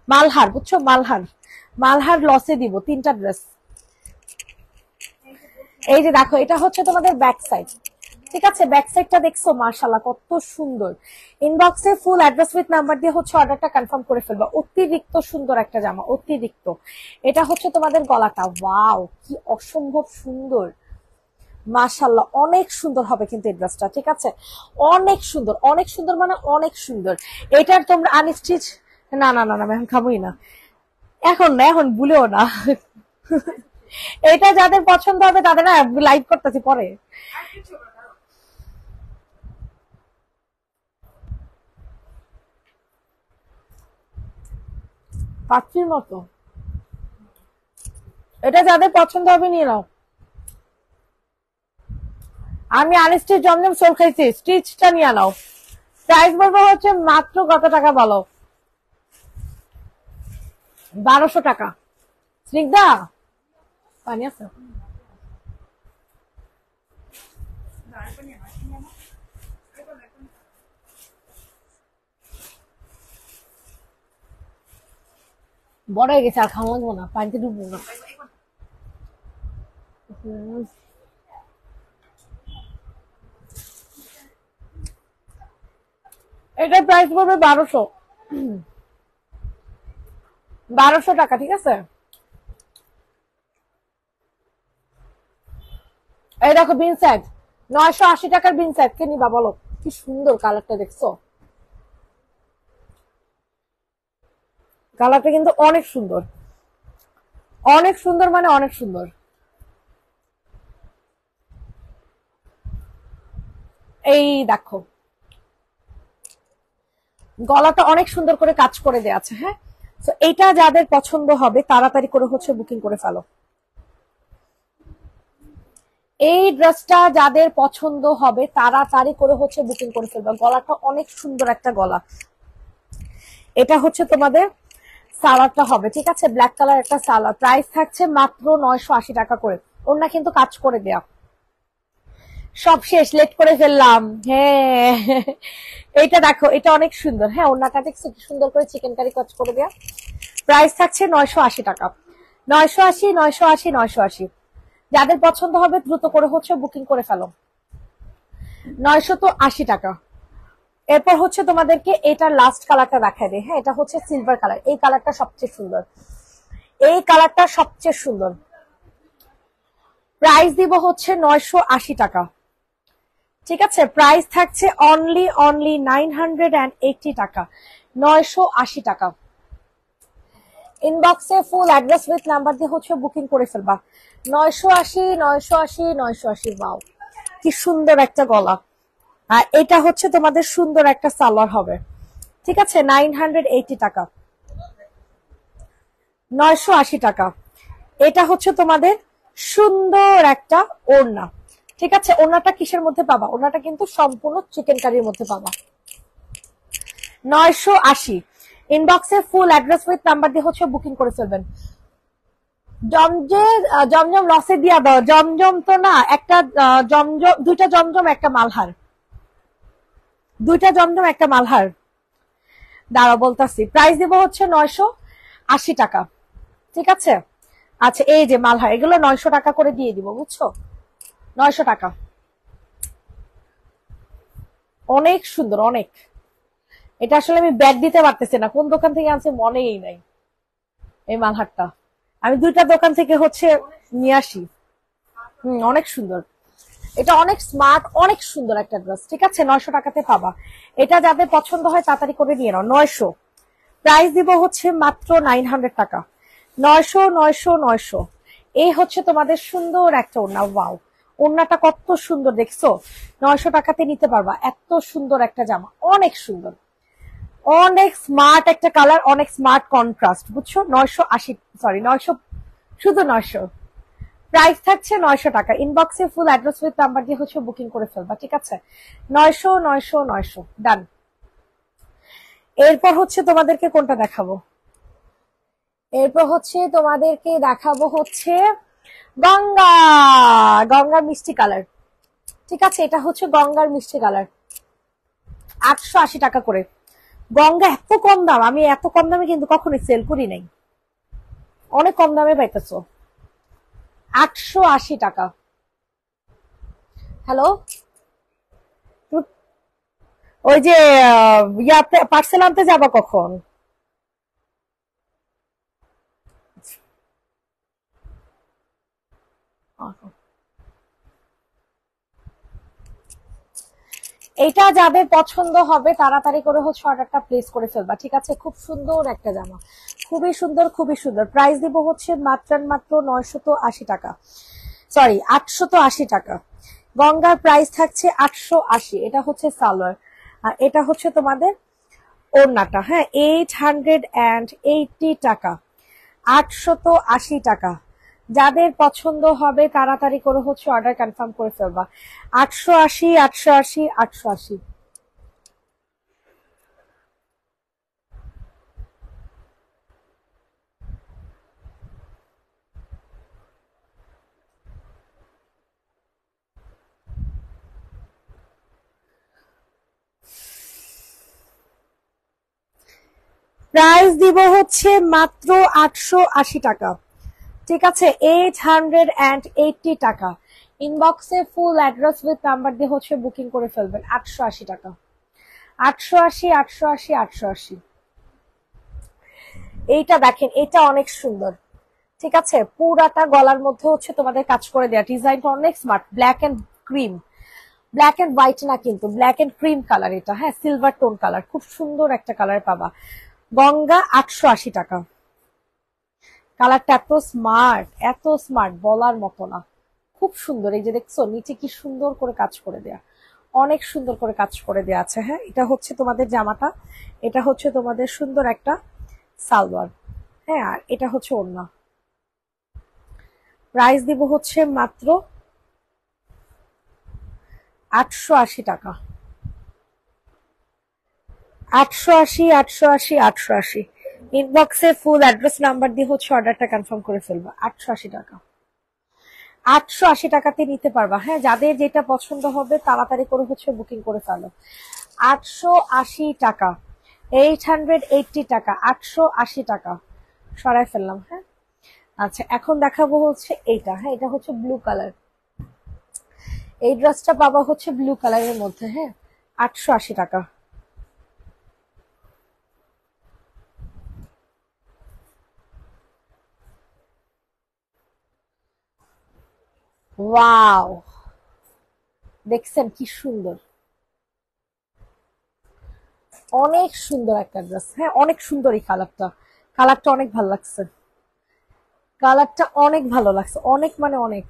মালহার বুঝছো, মালহার মালহার লসে দিব 3টা ড্রেস। এই যে দেখো এটা হচ্ছে তোমাদের ব্যাক সাইড। ঠিক আছে ব্যাক সাইডটা দেখছো মাশাআল্লাহ কত সুন্দর। ইনবক্সে ফুল অ্যাড্রেস উইথ নাম্বার দিয়ে হচ্ছে অর্ডারটা কনফার্ম করে ফেলবা। অতিরিক্ত সুন্দর একটা জামা, অতিরিক্ত। এটা হচ্ছে তোমাদের গলাটা, ওয়াও কি অসম্ভব সুন্দর মাশাআল্লাহ, অনেক সুন্দর হবে কিন্তু এই ড্রেসটা। ঠিক আছে অনেক সুন্দর, অনেক সুন্দর মানে অনেক সুন্দর। এটার তোমরা আনস্টিচ না না না না এখন খাবোই না, এখন না, এখন ভুলেও না। এটা যাদের পছন্দ হবে তাদের না লাইভ করতেছি পরে। পাচ্ছির মতো এটা যাদের পছন্দ হবে নিয়ে নাও। আমি আনস্টিচ জমজম সোল খাইছি, স্টিচটা নিয়ে নাও। প্রাইস বলবো হচ্ছে মাত্র কত টাকা বলো? 1200 টাকা। স্নিগ্ধা পানি আছে? বড় হয়ে গেছে আর খাওয়া লাগবো না, পানিতে ডুববো না। এটার প্রাইস পড়বে 1200, 1200 টাকা। ঠিক আছে এই দেখো বিন সেট 980 টাকার বিন সেট কে নিবা বলো? কি সুন্দর কালারটা দেখছো, কালারটা কিন্তু অনেক সুন্দর, অনেক সুন্দর মানে অনেক সুন্দর। এই দেখো গলাটা অনেক সুন্দর করে কাজ করে দেয়া আছে। হ্যাঁ তো এটা যাদের পছন্দ হবে তাড়াতাড়ি করে হচ্ছে বুকিং করে ফেলো। এই ড্রেসটা যাদের পছন্দ হবে তাড়াতাড়ি করে হচ্ছে বুকিং করে ফেলবে। গলাটা অনেক সুন্দর একটা গলা। এটা হচ্ছে তোমাদের সালোয়ারটা হবে। ঠিক আছে ব্ল্যাক কালার একটা সালোয়ার। প্রাইস থাকছে মাত্র 980 টাকা করে। ওনা কিন্তু কাজ করে দেয়া। সব শেষ, লেট করে ফেললাম। হ্যাঁ এটা দেখো এটা অনেক সুন্দর। হ্যাঁ ওনাটা দেখছো কি সুন্দর করে চিকেন কারি কাজ করে দেয়া। প্রাইস থাকছে 980 টাকা। 980, 980, 980। যাদের পছন্দ হবে দ্রুত করে হচ্ছে বুকিং করে ফেলো। 980 টাকা। এরপর হচ্ছে তোমাদেরকে এটা লাস্ট কালারটা দেখাই দিই। হ্যাঁ এটা হচ্ছে সিলভার কালার। এই কালারটা সবচেয়ে সুন্দর, এই কালারটা সবচেয়ে সুন্দর। প্রাইস দিব হচ্ছে 980 টাকা। ঠিক আছে প্রাইস থাকছে অনলি 980 টাকা, 980 টাকা। ইনবক্সে ফুল অ্যাড্রেস উইথ নাম্বার দিয়ে হচ্ছে বুকিং করে ফেলবা। 980 980 980। ওয়াও, কি সুন্দর একটা গলা। আর এটা হচ্ছে তোমাদের সুন্দর একটা সালোয়ার হবে, ঠিক আছে। 980 টাকা, 980 টাকা। এটা হচ্ছে তোমাদের সুন্দর একটা ওড়না, ঠিক আছে। ওড়নাটা কিসের মধ্যে পাবা? ওড়নাটা কিন্তু সম্পূর্ণ চিকেন কারির মধ্যে পাবা। 980। ইনবক্সে ফুল অ্যাড্রেস উইথ নাম্বার দিয়ে হচ্ছে বুকিং করে ফেলবেন। জমজম লসে দিয়া দাও। জমজম তো না, একটা জমজম, দুইটা জমজম একটা মালহার, দুইটা জমজম একটা মালহার। দাঁড়া বলতাছি, প্রাইস দিব হচ্ছে 980 টাকা, ঠিক আছে। আচ্ছা, এই যে মালহার, এগুলো 900 টাকা করে দিয়ে দিব, বুঝছো? 900 টাকা। অনেক সুন্দর, অনেক। এটা আসলে আমি ব্যাগ দিতে পারতেছি না, কোন দোকান থেকে আনছে মনেই নাই। এই মালহারটা আমি দুইটা দোকান থেকে হচ্ছে নিয়ে আসি। অনেক সুন্দর। এটা অনেক স্মার্ট, অনেক সুন্দর একটা ড্রেস, ঠিক আছে। 900 টাকাতে পাবা। এটা যাদের পছন্দ হয় তাড়াতাড়ি করে নিয়ে নাও। 900। প্রাইস দিব হচ্ছে মাত্র 900 টাকা। 900 900 900। এই হচ্ছে তোমাদের সুন্দর একটা ওড়না। ওয়াও, ওড়নাটা কত সুন্দর দেখছো। 900 টাকাতে নিতে পারবা। এত সুন্দর একটা জামা, অনেক সুন্দর, অনেক স্মার্ট একটা কালার, অনেক স্মার্ট কন্ট্রাস্ট, বুঝছো। 980, সরি 900, শুধু 900। প্রাইস থাকছে 900 টাকা। ইনবক্সে ফুল অ্যাড্রেস উইথ নাম্বার দিয়ে হচ্ছে বুকিং করে ফেলবা, ঠিক আছে। 900 900 900 ডান। এরপর হচ্ছে তোমাদেরকে কোনটা দেখাবো? এরপর হচ্ছে তোমাদেরকে দেখাবো হচ্ছে গঙ্গা, গঙ্গার মিষ্টি কালার, ঠিক আছে। এটা হচ্ছে গঙ্গার মিষ্টি কালার, 880 টাকা করে। গঙ্গা এত কম দাম, আমি এত কম দামে কিন্তু কখনোই সেল করি নাই। অনেক কম দামে পাইতেছো, 880 টাকা। হ্যালো, ওই যে ইয়াতে পার্সেল আনতে যাবা কখন? এটা যাদের পছন্দ হবে তাড়াতাড়ি করে হচ্ছে অর্ডারটা প্লেস করে ফেলবা, ঠিক আছে। খুব সুন্দর একটা জামা, খুবই সুন্দর, খুবই সুন্দর। প্রাইস দিব হচ্ছে মাত্র মাত্র 980 টাকা, সরি 880 টাকা। গঙ্গার প্রাইস থাকছে 880। এটা হচ্ছে সালোয়ার, আর এটা হচ্ছে তোমাদের ওড়নাটা, হ্যাঁ। 880 টাকা, 880 টাকা। যাদের পছন্দ হবে তাড়াতাড়ি করে হচ্ছে অর্ডার কনফার্ম করে ফেলবা। 880 880 880। প্রাইস দিব হচ্ছে মাত্র 880 টাকা, ঠিক আছে। 880 টাকা। ইনবক্সে ফুল অ্যাড্রেস উইথ নাম্বার দিয়ে হচ্ছে বুকিং করে ফেলবেন। 880 টাকা, 880 880 880। এইটা দেখেন, এটা অনেক সুন্দর, ঠিক আছে। পুরাটা গলার মধ্যে হচ্ছে তোমাদের কাজ করে দেয়া, ডিজাইনটা অনেক smart. Black and cream, black and white না কিন্তু, ব্ল্যাক এন্ড ক্রিম কালার এটা, হ্যাঁ। সিলভার টোন কালার, খুব সুন্দর একটা কালার পাবা। গঙ্গা 880 টাকা। কালারটা এত স্মার্ট, এত স্মার্ট, বলার মতো না। খুব সুন্দর। এই যে দেখছো নিচে কি সুন্দর করে কাজ করে দেয়া, অনেক সুন্দর করে কাজ করে দেয়া আছে, হ্যাঁ। এটা হচ্ছে তোমাদের জামাটা, এটা হচ্ছে তোমাদের সুন্দর একটা সালোয়ার, হ্যাঁ। আর এটা হচ্ছে ওড়না। প্রাইস দিব হচ্ছে মাত্র 880 টাকা, 880 880 880। ইনবক্সে ফুল অ্যাড্রেস নাম্বার দিয়ে হচ্ছে অর্ডারটা কনফার্ম করে ফেলবা। 880 টাকা, 880 টাকাতে নিতে পারবা, হ্যাঁ। যাদের যেটা পছন্দ হবে তাড়াতাড়ি করে হচ্ছে বুকিং করে ফেলো। 880 টাকা, 880 টাকা, 880 টাকা। সরাই ফেললাম, হ্যাঁ। আচ্ছা, এখন দেখাবো হচ্ছে এইটা, হ্যাঁ। এটা হচ্ছে ব্লু কালার। এই ড্রেসটা পাবা হচ্ছে ব্লু কালারের মধ্যে, হ্যাঁ। 880 টাকা। ওয়াও, দেখছেন কি সুন্দর, অনেক সুন্দর একটা ড্রেস, হ্যাঁ। অনেক সুন্দর এই কালারটা, কালারটা অনেক ভালো লাগছে, কালারটা অনেক ভালো লাগছে, অনেক মানে অনেক।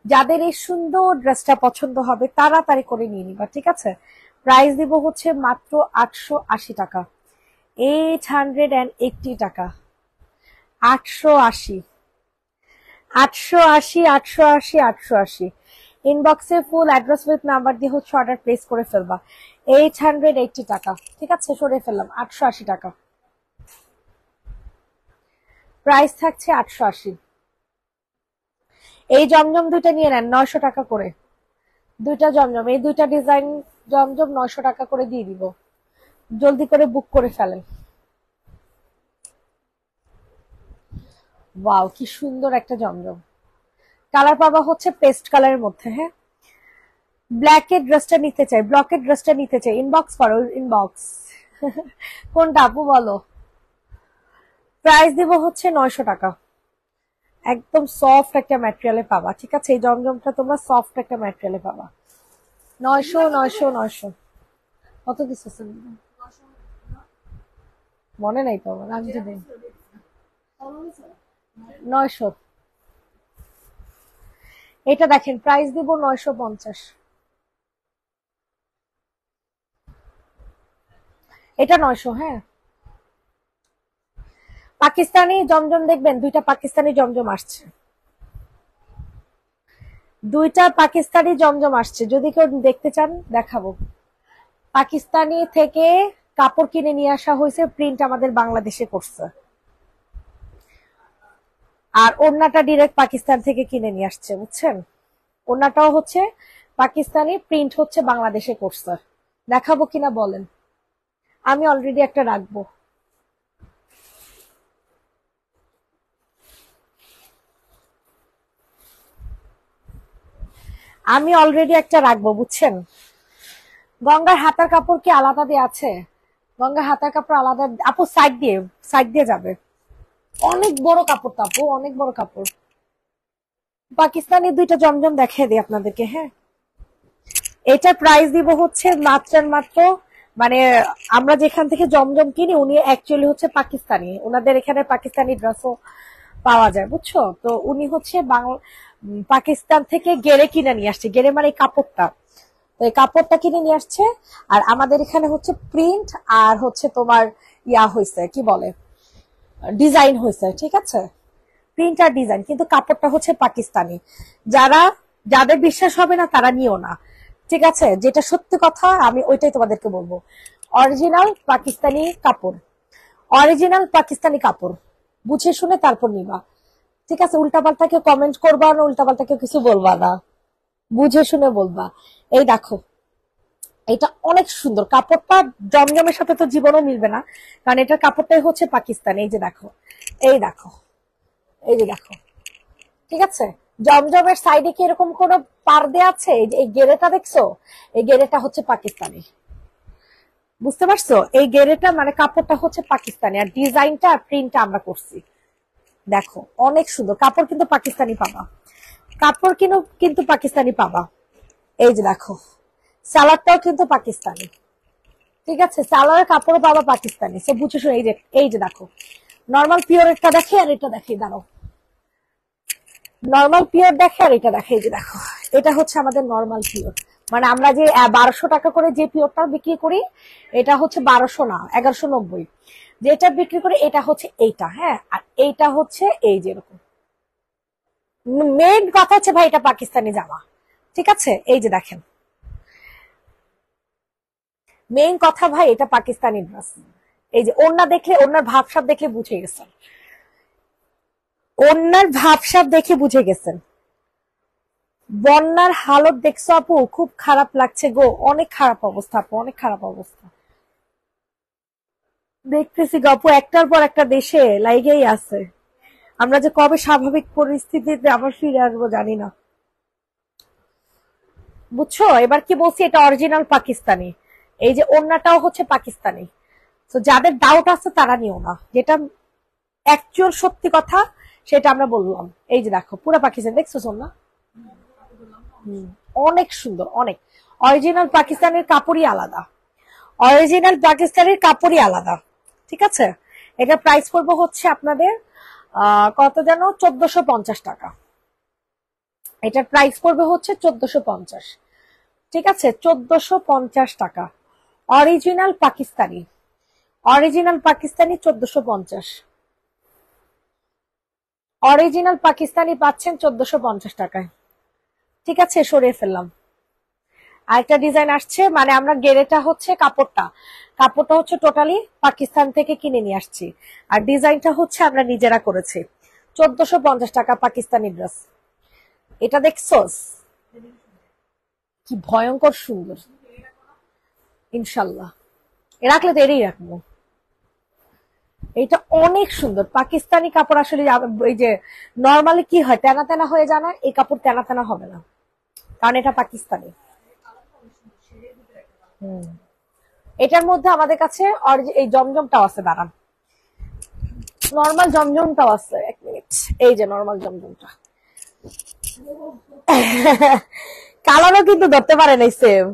যাদের এই সুন্দর ড্রেসটা পছন্দ হবে তাড়াতাড়ি করে নিয়ে নিবা, ঠিক আছে। প্রাইস দিব হচ্ছে মাত্র 880 টাকা, 880 টাকা, 880, 880, 880, 880। ইনবক্সে ফুল অ্যাড্রেস উইথ নাম্বার দিয়ে হচ্ছে অর্ডার প্লেস করে ফেলবা। 880 টাকা, ঠিক আছে, সরিয়ে ফেললাম, 880 টাকা প্রাইস থাকছে, 880। এই জমজম দুইটা নিয়ে নেন 900 টাকা করে, দুইটা জমজম, এই দুইটা ডিজাইন জমজম 900 টাকা করে দিয়ে দিব, জলদি করে বুক করে ফেলেন। ওয়াও, কি সুন্দর একটা জমজম। কালার পাবা হচ্ছে পেস্ট কালারের মধ্যে, হ্যাঁ। ব্ল্যাকের ড্রেসটা নিতে চাই, ব্লকের ড্রেসটা নিতে চাই, ইনবক্স করো, ইনবক্স। কোনটা আপু বলো। প্রাইস দিব হচ্ছে 900 টাকা, একদম সফট একটা ম্যাটেরিয়ালে পাবা, ঠিক আছে। এই জমজমটা তোমরা সফট একটা ম্যাটেরিয়ালে পাবা। 900, 900, 900 কত কিছু মনে নাই তো আমার, আমি যদি 900। এটা দেখেন, প্রাইস দিব 950, এটা 900, হ্যাঁ। পাকিস্তানি জমজম দেখবেন, দুইটা পাকিস্তানি জমজম আসছে, দুইটা পাকিস্তানি জমজম আসছে, যদি কেউ দেখতে চান দেখাবো। পাকিস্তানি থেকে কাপড় কিনে নিয়ে আসা হয়েছে, প্রিন্ট আমাদের বাংলাদেশে করছে, আর ওড়নাটা ডিরেক্ট পাকিস্তান থেকে কিনে নিয়ে আসছে, বুঝছেন। ওড়নাটাও হচ্ছে পাকিস্তানি, প্রিন্ট হচ্ছে বাংলাদেশে করছে। দেখাবো কিনা বলেন, আমি অলরেডি একটা রাখবো। আমি অলরেডি একটা রাখবো, বুঝছেন। গঙ্গার হাতার কাপড় কি আলাদা দিয়ে আছে, গঙ্গার হাতার কাপড় আলাদা আপু, সাইড দিয়ে, সাইড দিয়ে যাবে। অনেক বড় কাপড় আপু, অনেক বড় কাপড়। পাকিস্তানি দুইটা জমজম দেখিয়ে দিই আপনাদেরকে, হ্যাঁ। এটা প্রাইস দিব হচ্ছে মাত্র মাত্র, মানে আমরা যেখান থেকে জমজম কিনি উনি অ্যাকচুয়ালি হচ্ছে পাকিস্তানি, ওনাদের এখানে পাকিস্তানি ড্রেসও পাওয়া যায়, বুঝছো। তো উনি হচ্ছে পাকিস্তান থেকে গেরে কিনে নিয়ে আসছে, গেরে মানে এই কাপড়টা, তো এই কাপড়টা কিনে নিয়ে আসছে। আর আমাদের এখানে হচ্ছে প্রিন্ট আর হচ্ছে তোমার ইয়া হয়েছে, কি বলে, ডিজাইন হয়েছে, ঠিক আছে, প্রিন্ট আর ডিজাইন, কিন্তু কাপড়টা হচ্ছে পাকিস্তানি। যাদের বিশ্বাস হবে না তারা নিও না, ঠিক আছে। যেটা সত্যি কথা আমি ওইটাই তোমাদেরকে বলবো, অরিজিনাল পাকিস্তানি কাপড়, অরিজিনাল পাকিস্তানি কাপড়, বুঝে শুনে তারপর নিবা, ঠিক আছে। উল্টাপাল্টা কেউ কমেন্ট করবা না, উল্টাপাল্টা কেউ কিছু বলবা না, বুঝে শুনে বলবা। এই দেখো, এটা অনেক সুন্দর কাপড়টা, জমজমের সাথে তো জীবনও মিলবে না, কারণ এটার কাপড়টাই হচ্ছে পাকিস্তানি। এই যে দেখো, এই দেখো, এই যে দেখো, ঠিক আছে। জমজমের সাইডে কি এরকম কোন পার্দে আছে, এই গেরেটা দেখছো, এই গেরেটা হচ্ছে পাকিস্তানি, বুঝতে পারছো। এই গেরেটা মানে কাপড়টা হচ্ছে পাকিস্তানি, আর ডিজাইনটা আর প্রিন্টটা আমরা করছি, দেখো অনেক সুন্দর কাপড়, কিন্তু পাকিস্তানি পাবা, কাপড় কিন্তু পাকিস্তানি পাবা। এই যে দেখো, সালোয়ারটাও কিন্তু পাকিস্তানি, ঠিক আছে, সালোয়ারের কাপড়ও পাবা পাকিস্তানি। সো বুঝে শুনে, এই যে দেখো, নর্মাল পিওরেরটা দেখে আর এটা দেখে, দাঁড়াও, নর্মাল পিওর দেখে আর এটা দেখে। এই যে দেখো, এটা হচ্ছে আমাদের নর্মাল পিওর, মানে আমরা যে 1200 টাকা করে যে পিওরটা বিক্রি করি, এটা হচ্ছে 1200 না, 1190 যেটা বিক্রি করি, এটা হচ্ছে এইটা, হ্যাঁ। আর এইটা হচ্ছে এই যে এরকম, মেন কথা হচ্ছে ভাই এটা পাকিস্তানি জামা, ঠিক আছে। এই যে দেখেন, মেইন কথা ভাই এটা পাকিস্তানি ড্রেস। এই যে ওড়না দেখলে, ওড়নার ভাবসাব দেখলে বুঝে গেছেন, ওড়নার ভাবসাব দেখে বুঝে গেছেন। বন্যার হালত দেখছো আপু, খুব খারাপ লাগছে গো, অনেক খারাপ অবস্থা আপু, অনেক খারাপ অবস্থা দেখতেছি গপু, একটার পর একটা দেশে লাইগেই আছে। আমরা যে কবে স্বাভাবিক পরিস্থিতিতে আবার ফিরে আসবো জানি না, বুঝছো। এবার কি বলছি, এটা অরিজিনাল পাকিস্তানি, এই যে ওড়নাটাও হচ্ছে পাকিস্তানি। তো যাদের ডাউট আছে তারা নিও না, যেটা অ্যাকচুয়াল সত্যি কথা সেটা আমরা বললাম। এই যে দেখো, পুরো পাকিস্তানি, দেখছো সোনা, অনেক সুন্দর, অনেক। অরিজিনাল পাকিস্তানের কাপড়ই আলাদা, অরিজিনাল পাকিস্তানের কাপড়ই আলাদা, ঠিক আছে। এটা প্রাইস পড়বে হচ্ছে আপনাদের কত যেন 1450 টাকা। এটার প্রাইস পড়বে হচ্ছে 1450, ঠিক আছে, 1450 টাকা। Original Pakistani, original Pakistani 1450, original Pakistani পাচ্ছেন 1450 টাকায়, ঠিক আছে। সরিয়ে ফেললাম। আরেকটা ডিজাইন আসছে, মানে আমরা গেরেটা হচ্ছে কাপড়টা হচ্ছে টোটালি পাকিস্তান থেকে কিনে নিয়ে আসছি, আর ডিজাইনটা হচ্ছে আমরা নিজেরা করেছি। 1450 টাকা পাকিস্তানি ড্রেস। এটা দেখছোস কি ভয়ঙ্কর সুন্দর, ইনশাল্লাহ রাখলে তো এরই রাখবো। এটা অনেক সুন্দর পাকিস্তানি কাপড়। আসলে এই যে নর্মালি কি হয়, তেনা তেনা হয়ে যায় না, এই কাপড় তেনা তেনা হবে না, কারণ এটা পাকিস্তানি। এটার মধ্যে আমাদের কাছে এই জমজমটাও আছে, দাঁড়ান, নর্মাল জমজমটাও আছে। এক মিনিট, এই যে নর্মাল জমজমটা কালারও কিন্তু ধরতে পারে নাই, সেম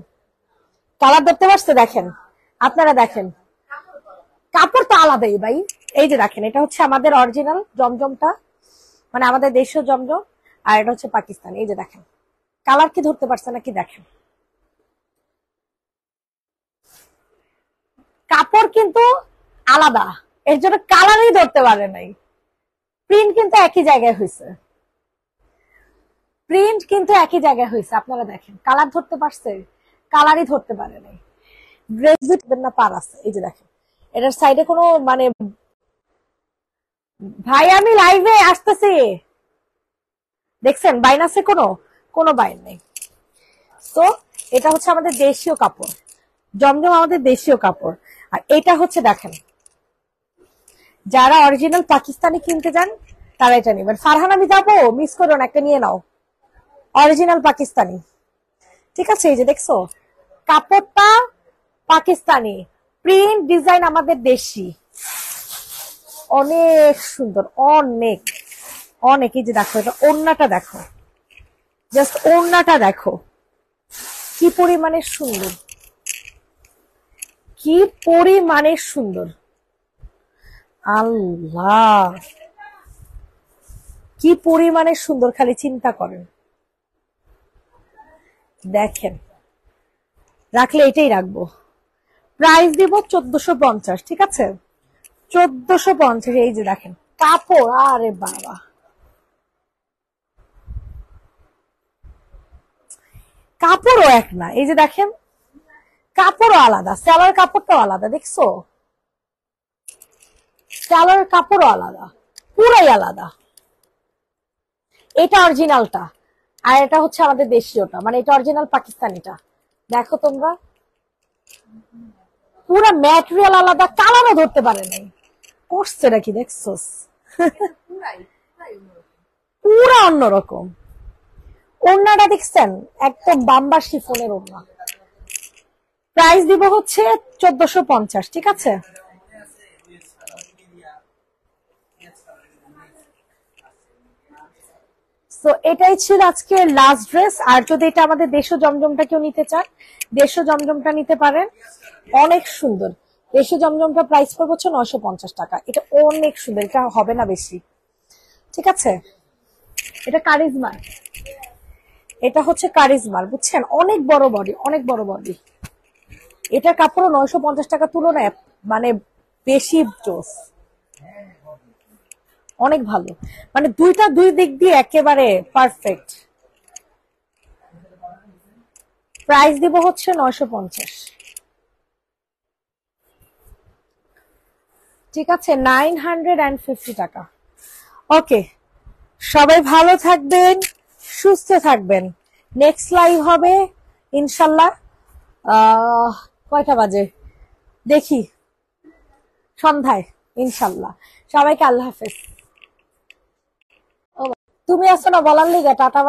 কালার ধরতে পারছে। দেখেন, আপনারা দেখেন, কাপড় তো আলাদাই ভাই। এই যে দেখেন, এটা হচ্ছে আমাদের অরিজিনাল জমজমটা, মানে আমাদের দেশীয় জমজম, আর এটা হচ্ছে পাকিস্তান। এই যে দেখেন, কালার কি ধরতে পারছে নাকি দেখেন, কাপড় কিন্তু আলাদা, এর জন্য কালারই ধরতে পারে নাই। প্রিন্ট কিন্তু একই জায়গায় হয়েছে, প্রিন্ট কিন্তু একই জায়গায় হয়েছে। আপনারা দেখেন, কালার ধরতে পারছে, কালারই ধরতে পারে নাই। ড্রেস দিবেন না পার আছে। এই যে দেখেন, এটার সাইডে কোনো মানে, ভাই আমি লাইভে আসতেছি, দেখছেন বাইন আছে, কোনো বাইন নেই। তো এটা হচ্ছে আমাদের দেশীয় কাপড়, জমজম আমাদের দেশীয় কাপড়। আর এটা হচ্ছে দেখেন, যারা অরিজিনাল পাকিস্তানি কিনতে যান তারা এটা নেবেন। ফারহান আমি যাবো, মিস করো না, একটা নিয়ে নাও, অরিজিনাল পাকিস্তানি, ঠিক আছে। এই যে দেখছো, কাপড়টা পাকিস্তানি, প্রিন্ট ডিজাইন আমাদের দেশি, অনেক সুন্দর, অনেক অনেক। এই যে দেখো, এটা ওড়নাটা দেখো, জাস্ট ওড়নাটা দেখো কি পরিমাণে সুন্দর, কি পরিমাণে সুন্দর, আল্লাহ কি পরিমাণে সুন্দর, খালি চিন্তা করেন। দেখেন, রাখলে এটাই রাখবো। প্রাইস দিব 1450, ঠিক আছে, 1450। এই যে দেখেন কাপড়, আরে বাবা, কাপড়ও এক না। এই যে দেখেন, কাপড়ও আলাদা, সেলার কাপড়টাও আলাদা, দেখছো, সেলার কাপড়ও আলাদা, পুরাই আলাদা। এটা অরিজিনালটা, আর এটা হচ্ছে আমাদের দেশীয়টা, মানে এটা অরিজিনাল পাকিস্তানিটা। দেখো তোমরা, পুরা ম্যাটেরিয়াল আলাদা, কালারও ধরতে পারে নাই, করছে নাকি দেখছোস, পুরা অন্যরকম। ওড়নাটা দেখছেন, একদম বাম্বার শিফনের ওড়না। প্রাইস দিব হচ্ছে 1450, ঠিক আছে। তো এটাই ছিল আজকে লাস্ট ড্রেস। আর যদি এটা আমাদের দেশীয় জমজমটা কেউ নিতে চান, দেশীয় জমজমটা নিতে পারেন, অনেক সুন্দর। দেশীয় জমজমটা প্রাইস পড়বে হচ্ছে 950 টাকা। এটা অনেক সুন্দর, এটা হবে না বেশি, ঠিক আছে। এটা কারিজমার, এটা হচ্ছে কারিজমার, বুঝছেন, অনেক বড় বডি, অনেক বড় বডি। এটার কাপড়ও 950 টাকা তুলনায় মানে বেশি জোস, অনেক ভালো, মানে দুই দিক দিয়ে একেবারে পারফেক্ট। প্রাইস দিব হচ্ছে 950, ঠিক আছে, 950 টাকা। ওকে, সবাই ভালো থাকবেন, সুস্থ থাকবেন। নেক্সট লাইভ হবে ইনশাল্লাহ কয়টা বাজে দেখি, সন্ধ্যায় ইনশাল্লাহ। সবাইকে আল্লাহ হাফেজ। তুমি আসো না বলার লিগা, টাটা।